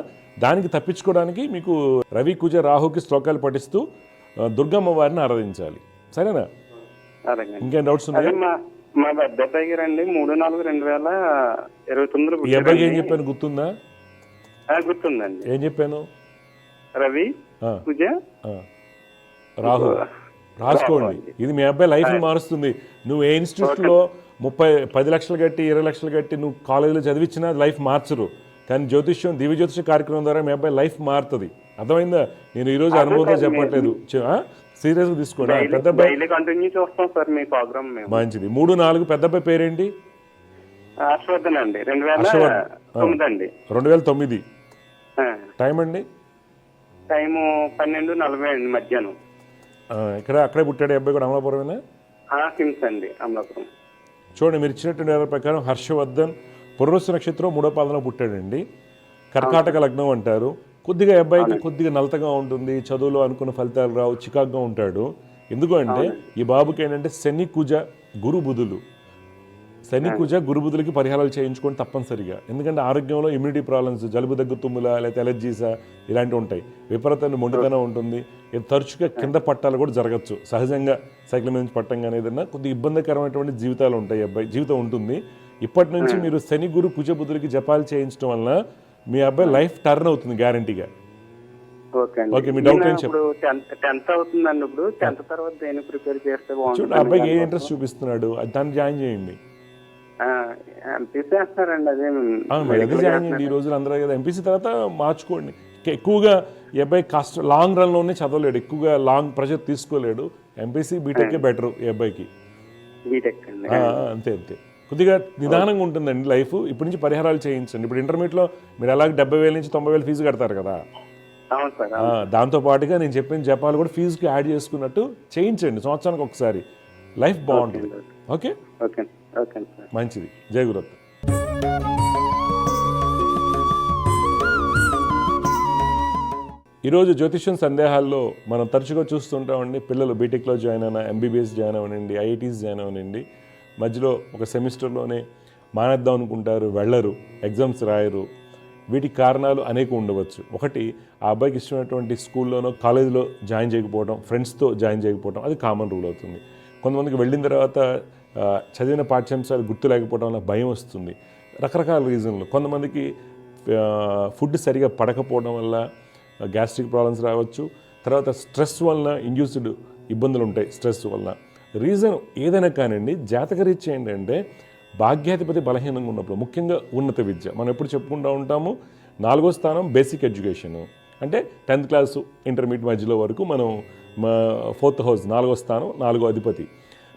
దానికి తప్పించుకోవడానికి మీకు రవి కుజ రాహుకి శ్లోకాలు పఠిస్తూ దుర్గమ్మ వారిని ఆరాధించాలి. సరేనా? ఇంకేం డౌట్స్ ఉన్నాయా? మా పెద్ద అబ్బాయి గారండి 3/4/2029. ఈ అబ్బాయికి ఏం చెప్పాను గుర్తుందా? గుర్తుందండి. ఏం చెప్పాను? రవి కుజ రాహు. రాసుకోండి, ఇది మీ అబ్బాయి లైఫ్ ని మారుస్తుంది. నువ్వు ఏ ఇన్స్టిట్యూట్లో 10 లక్షలు కట్టి 20 లక్షలు కట్టి నువ్వు కాలేజీలో చదివించినా లైఫ్ మార్చరు, కానీ జ్యోతిష్యం దివ్య జ్యోతిష కార్యక్రమం ద్వారా మీ అబ్బాయి లైఫ్ మారుతుంది. అర్థమైందా? నేను ఈరోజు అనుభవంతో చెప్పట్లేదు, సీరియస్గా తీసుకోండి. పెద్ద అబ్బాయి మంచిది. 3-4 పెద్ద అబ్బాయి పేరేంటి? హర్షవర్ధన్ అండి. 2009. టైం అండి? టైము 12:40 అండి మధ్యాహ్నం. అక్కడే పుట్టాడు ఈ అబ్బాయి కూడా అమలాపురమేనా? కిమ్స్ అండి అమలాపురం. చూడండి, మీరు ఇచ్చినటువంటి వివరాల ప్రకారం హర్షవర్ధన్ పునరుసు నక్షత్రం 3వ పాదంలో పుట్టాడండి. కర్కాటక లగ్నం అంటారు. కొద్దిగా అబ్బాయికి కొద్దిగా నలతగా ఉంటుంది, చదువులో అనుకున్న ఫలితాలు రావు, చికాగ్గా ఉంటాడు. ఎందుకు అంటే ఈ బాబుకి ఏంటంటే శని కుజ గురు బుధులు, శని కుజ గురు బుధులకి పరిహారాలు చేయించుకోండి తప్పనిసరిగా. ఎందుకంటే ఆరోగ్యంలో ఇమ్యూనిటీ ప్రాబ్లమ్స్, జలుబు దగ్గు తుమ్ములా లేకపోతే ఎలర్జీసా ఇలాంటివి ఉంటాయి. విపరీతమైన మొండితనం ఉంటుంది. తరచుగా కింద పట్టాలు కూడా జరగచ్చు. సహజంగా సైకిల్ మీద నుంచి పట్టంగానే ఏదైనా కొద్దిగా ఇబ్బందికరమైనటువంటి జీవితాలు ఉంటాయి. అబ్బాయి జీవితం ఉంటుంది. ఇప్పటి నుంచి మీరు శని గురు కుజ బుధులకి జపాలు చేయించడం వల్ల మీ అబ్బాయి లైఫ్ టర్న్ అవుతుంది గ్యారంటీగా. ఓకే, మీ డౌట్ ఏం చెప్పు. 10th అవుతుందండి. ఇప్పుడు 10th తర్వాత దేని ప్రిపేర్ చేస్తే చూడండి, అబ్బాయికి ఏ ఇంట్రెస్ట్ చూపిస్తున్నాడు అది దాన్ని జాయిన్ చేయండి. ఎంపీసీ చేస్తారండి. అదే జాయిన్ చేయండి. ఈ రోజులు అందరూ కదా ఎంపీసీ తర్వాత మార్చుకోండి. ఎక్కువగా ఈ అబ్బాయి లాంగ్ రన్లోనే చదవలేడు, ఎక్కువగా లాంగ్ ప్రెషర్ తీసుకోలేడు. ఎంపీసీ బీటెక్ బెటర్ ఈ అబ్బాయికి. బీటెక్ అండి. అంతే అంతే, కొద్దిగా నిదానంగా ఉంటుందండి లైఫ్. ఇప్పటి నుంచి పరిహారాలు చేయించండి. ఇప్పుడు ఇంటర్మీడియట్లో మీరు అలాగే 70,000 నుంచి 90,000 ఫీజు కడతారు కదా, దాంతో పాటుగా నేను చెప్పిన జపాలు కూడా ఫీజుకి యాడ్ చేసుకున్నట్టు చేయించండి సంవత్సరానికి ఒకసారి. లైఫ్ బాగుంటుంది. ఓకే, మంచిది. జై గురుదత్త. ఈరోజు జ్యోతిష్యం సందేహాల్లో మనం తరచుగా చూస్తుంటామండి. పిల్లలు బీటెక్లో జాయిన్ అయినా, ఎంబీబీఎస్ జాయిన్ అవ్వనండి, ఐఐటీస్ జాయిన్ అవ్వనండి, మధ్యలో ఒక సెమిస్టర్లోనే మానేద్దాం అనుకుంటారు, వెళ్ళరు, ఎగ్జామ్స్ రాయరు. వీటికి కారణాలు అనేక ఉండవచ్చు. ఒకటి, ఆ అబ్బాయికి ఇష్టమైనటువంటి స్కూల్లోనో కాలేజీలో జాయిన్ చేయకపోవడం, ఫ్రెండ్స్తో జాయిన్ చేయకపోవడం, అది కామన్ రూల్ అవుతుంది. కొంతమందికి వెళ్ళిన తర్వాత చదివిన పాఠ్యాంశాలు గుర్తు లేకపోవడం వల్ల భయం వస్తుంది. రకరకాల రీజన్లు. కొంతమందికి ఫుడ్ సరిగా పడకపోవడం వల్ల గ్యాస్ట్రిక్ ప్రాబ్లమ్స్ రావచ్చు. తర్వాత స్ట్రెస్ వలన ఇండ్యూస్డ్ ఇబ్బందులు ఉంటాయి. స్ట్రెస్ వలన రీజన్ ఏదైనా కానివ్వండి, జాతకరీత్యా ఏంటంటే భాగ్యాధిపతి బలహీనంగా ఉన్నప్పుడు, ముఖ్యంగా ఉన్నత విద్య, మనం ఎప్పుడు చెప్పుకుంటూ ఉంటాము 4వ స్థానం బేసిక్ ఎడ్యుకేషను, అంటే 10th క్లాసు ఇంటర్మీడియట్ మధ్యలో వరకు మనం 4th హౌస్ 4వ స్థానం, 4వ అధిపతి.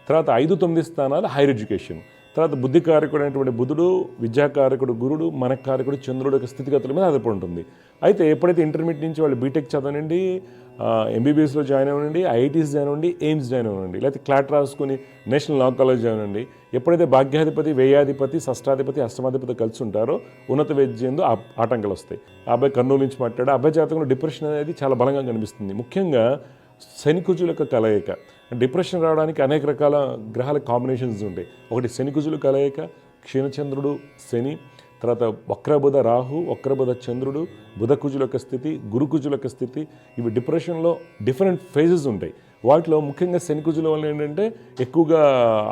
తర్వాత 5, 9 స్థానాలు హైయర్ ఎడ్యుకేషన్. తర్వాత బుద్ధికారకుడు అయినటువంటి బుధుడు, విద్యాకారకుడు గురుడు, మనకారకుడు చంద్రుడు యొక్క స్థితిగతుల మీద ఆధారపడి ఉంటుంది. అయితే ఎప్పుడైతే ఇంటర్మీడియట్ నుంచి వాళ్ళు బీటెక్ చదవనండి, ఎంబీబీఎస్లో జాయిన్ అవ్వనండి, ఐఐటీస్ జాయిన్ అవ్వండి, ఎయిమ్స్ జాయిన్ అవ్వనండి, లేకపోతే క్లాట్ రాసుకుని నేషనల్ లా కాలేజ్ జాయిన్ అవ్వండి, ఎప్పుడైతే భాగ్యాధిపతి, వ్యయాధిపతి, షష్టాధిపతి, అష్టమాధిపతి కలిసి ఉంటారో ఉన్నత విద్యందు ఆటంకాలు వస్తాయి. ఆ అబ్బాయి కర్నూలు నుంచి మాట్లాడే అబ్బాయి జాతకంలో డిప్రెషన్ అనేది చాలా బలంగా కనిపిస్తుంది. ముఖ్యంగా శని కుజుల యొక్క కలయిక. డిప్రెషన్ రావడానికి అనేక రకాల గ్రహాల కాంబినేషన్స్ ఉంటాయి. ఒకటి శని కుజుల కలయిక, క్షీణచంద్రుడు శని, తర్వాత వక్రబుధ రాహు, వక్రబుధ చంద్రుడు, బుధ కుజుల యొక్క స్థితి, గురు కుజుల యొక్క స్థితి. ఇవి డిప్రెషన్లో డిఫరెంట్ ఫేజెస్ ఉంటాయి. వాటిలో ముఖ్యంగా శని కుజుల వల్ల ఏంటంటే ఎక్కువగా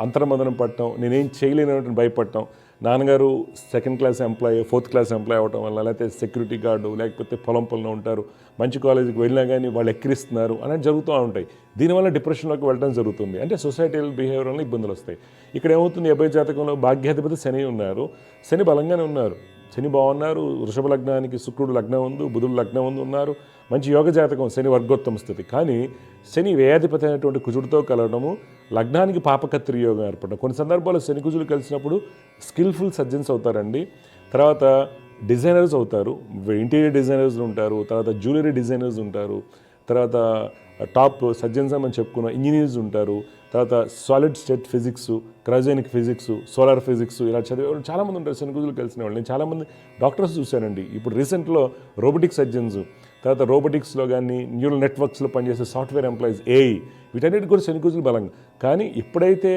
అంతర్మదనం పడటం, నేనేం చేయలేనటువంటి భయపడటం, నాన్నగారు 2nd class employee, 4th class employee అవ్వటం వల్ల, లేకపోతే సెక్యూరిటీ గార్డు, లేకపోతే పొలం పనులు ఉంటారు, మంచి కాలేజీకి వెళ్ళినా కానీ వాళ్ళు ఎక్కిరిస్తున్నారు అనేది జరుగుతూ ఉంటాయి. దీనివల్ల డిప్రెషన్లోకి వెళ్ళడం జరుగుతుంది. అంటే సొసైటల్ బిహేవియర్ వల్ల ఇబ్బందులు వస్తాయి. ఇక్కడ ఏమవుతుంది, అబ్బాయి జాతకంలో భాగ్యాధిపతి శని ఉన్నారు, శని బలంగానే ఉన్నారు, శని బాగున్నారు, వృషభ లగ్నానికి శుక్రుడు లగ్నం ఉంది, బుధుడు లగ్నం ఉంది ఉన్నారు, మంచి యోగ జాతకం, శని వర్గోత్తమ స్థితి. కానీ శని వ్యయాధిపతి అయినటువంటి కుజుడితో కలవడము, లగ్నానికి పాపకత్రి యోగం ఏర్పడడం. కొన్ని సందర్భాల్లో శని కుజులు కలిసినప్పుడు స్కిల్ఫుల్ సర్జన్స్ అవుతారండి. తర్వాత డిజైనర్స్ అవుతారు, ఇంటీరియర్ డిజైనర్స్ ఉంటారు, తర్వాత జ్యువెలరీ డిజైనర్స్ ఉంటారు, తర్వాత టాప్ సర్జన్స్ అని మనం చెప్పుకున్న ఇంజనీర్స్ ఉంటారు, తర్వాత solid state physics, cryogenic physics, solar physics ఇలా చదివే వాళ్ళు చాలామంది ఉంటారు శని కుజులు కలిసిన వాళ్ళు. నేను చాలామంది డాక్టర్స్ చూశానండి. ఇప్పుడు రీసెంట్లో రోబోటిక్ సర్జన్స్, తర్వాత రోబోటిక్స్లో కానీ న్యూరల్ నెట్వర్క్స్లో పనిచేసే సాఫ్ట్వేర్ ఎంప్లాయీస్, ఏఐ, వీటన్నిటి కూడా శని కుజులు బలంగా. కానీ ఎప్పుడైతే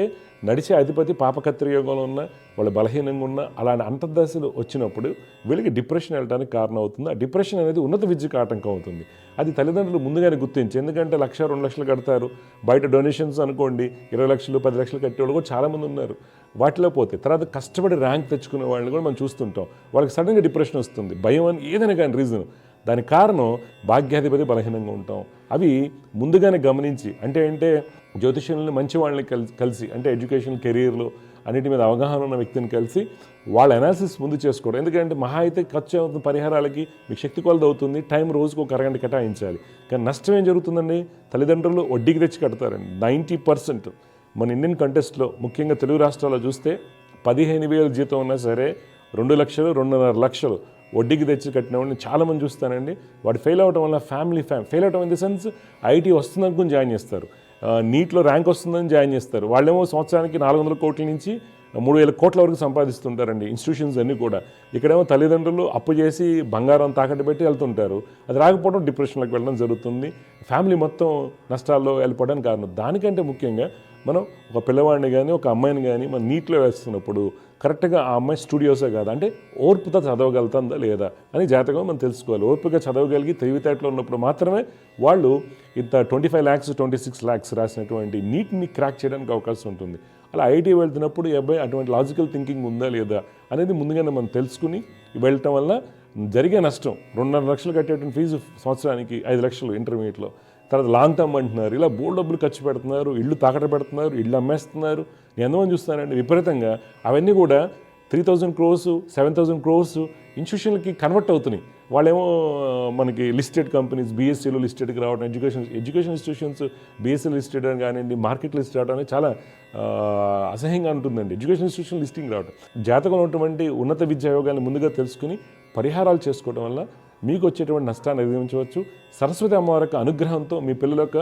నడిచే అధిపతి పాపకత్రి యోగంలో ఉన్న వాళ్ళు బలహీనంగా ఉన్న అలాంటి అంతర్దశలు వచ్చినప్పుడు వీళ్ళకి డిప్రెషన్ వెళ్ళడానికి కారణం అవుతుంది. ఆ డిప్రెషన్ అనేది ఉన్నత విద్యకు ఆటంకం అవుతుంది. అది తల్లిదండ్రులు ముందుగానే గుర్తించి, ఎందుకంటే 1,00,000, 2,00,000 కడతారు, బయట డొనేషన్స్ అనుకోండి 20 లక్షలు, 10 లక్షలు కట్టేవాళ్ళు కూడా చాలామంది ఉన్నారు. వాటిలో పోతే తర్వాత కష్టపడి ర్యాంక్ తెచ్చుకునే వాళ్ళని కూడా మనం చూస్తుంటాం. వాళ్ళకి సడన్గా డిప్రెషన్ వస్తుంది, భయం అని ఏదైనా కానీ రీజన్. దానికి కారణం భాగ్యాధిపతి బలహీనంగా ఉంటాం. అవి ముందుగానే గమనించి, అంటే జ్యోతిష్యుల్ని మంచి వాళ్ళని కలిసి, అంటే ఎడ్యుకేషన్, కెరీర్లో అన్నిటి మీద అవగాహన ఉన్న వ్యక్తిని కలిసి వాళ్ళ అనాలిసిస్ ముందు చేసుకోవడం. ఎందుకంటే మహా అయితే ఖర్చు అవుతున్న పరిహారాలకి మీకు శక్తి కొలది అవుతుంది, టైం రోజుకు 1 అరగంట కేటాయించాలి. కానీ నష్టం ఏం జరుగుతుందండి, తల్లిదండ్రులు వడ్డీకి తెచ్చి కడతారండి. 90% మన ఇండియన్ కంటెస్ట్లో ముఖ్యంగా తెలుగు రాష్ట్రాల్లో చూస్తే 15,000 జీతం ఉన్నా సరే 2 లక్షలు, 2.5 లక్షలు వడ్డీకి తెచ్చి కట్టిన వాళ్ళని చాలామంది చూస్తానండి. వాడు ఫెయిల్ అవడం వల్ల ఫెయిల్ అవడం ఇన్ ది సెన్స్ ఐటీ వస్తుందనుకుని జాయిన్ చేస్తారు, నీట్లో ర్యాంక్ వస్తుందని జాయిన్ చేస్తారు. వాళ్ళేమో సంవత్సరానికి 400 కోట్ల నుంచి 3,000 కోట్ల వరకు సంపాదిస్తుంటారండి ఇన్స్టిట్యూషన్స్ అన్నీ కూడా. ఇక్కడేమో తల్లిదండ్రులు అప్పు చేసి బంగారం తాకట్టు పెట్టి వెళ్తుంటారు, అది రాకపోవడం డిప్రెషన్లోకి వెళ్ళడం జరుగుతుంది, ఫ్యామిలీ మొత్తం నష్టాల్లో వెళ్ళిపోవడానికి కారణం. దానికంటే ముఖ్యంగా మనం ఒక పిల్లవాడిని కానీ ఒక అమ్మాయిని కానీ మనం నీట్లో వేస్తున్నప్పుడు కరెక్ట్గా ఆ అమ్మాయి స్టూడియోసే కాదు, అంటే ఓర్పుతో చదవగలుగుతుందా లేదా అని జాతకం మనం తెలుసుకోవాలి. ఓర్పుగా చదవగలిగి తెలివితేటలో ఉన్నప్పుడు మాత్రమే వాళ్ళు ఇంత 25 lakhs 26 lakhs రాసినటువంటి నీట్ని క్రాక్ చేయడానికి అవకాశం ఉంటుంది. అలా ఐటీ వెళ్తున్నప్పుడు ఈ అబ్బాయి అటువంటి లాజికల్ థింకింగ్ ఉందా లేదా అనేది ముందుగానే మనం తెలుసుకుని వెళ్ళటం వల్ల జరిగే నష్టం 2.5 లక్షలు కట్టేటువంటి ఫీజు సంవత్సరానికి 5 లక్షలు ఇంటర్మీడియట్లో, తర్వాత లాంగ్ టర్మ్ అంటున్నారు, ఇలా బోల్డ్ డబ్బులు ఖర్చు పెడుతున్నారు, ఇళ్ళు తాకట పెడుతున్నారు, ఇళ్ళు అమ్మేస్తున్నారు. నేను ఎంతమంది చూస్తానండి విపరీతంగా అవన్నీ కూడా 3,000 crores 7,000 crores ఇన్స్టిట్యూషన్లకి కన్వర్ట్ అవుతున్నాయి. వాళ్ళేమో మనకి లిస్టెడ్ కంపెనీస్ బీఎస్సీలో లిస్టెడ్కి రావడం, ఎడ్యుకేషన్ ఇన్స్టిట్యూషన్స్ బీఎస్సీ లిస్టెడ్ అని కానివ్వండి, మార్కెట్ లిస్ట్ రావడం అనేది చాలా అసహ్యంగా ఉంటుందండి. ఎడ్యుకేషన్ ఇన్స్టిట్యూషన్ లిస్టింగ్ రావడం, జాతకంలో ఉన్నటువంటి ఉన్నత విద్యా యోగాన్ని ముందుగా తెలుసుకుని పరిహారాలు చేసుకోవడం వల్ల మీకు వచ్చేటువంటి నష్టాన్ని అధిగమించవచ్చు. సరస్వతి అమ్మవారి యొక్క అనుగ్రహంతో మీ పిల్లల యొక్క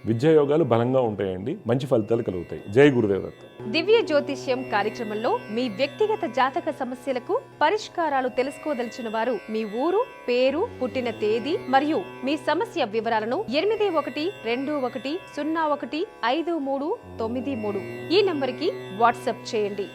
విద్యాయోగాలు బలంగా ఉంటాయండి, మంచి ఫలితాలు కలుగుతాయి. జై గురుదేవదత్త. దివ్య జ్యోతిష్యం కార్యక్రమంలో మీ వ్యక్తిగత జాతక సమస్యలకు పరిష్కారాలు తెలుసుకోదలిచిన వారు మీ ఊరు, పేరు, పుట్టిన తేదీ మరియు మీ సమస్య వివరాలను 8121015393 ఈ నంబర్కి వాట్సాప్ చేయండి.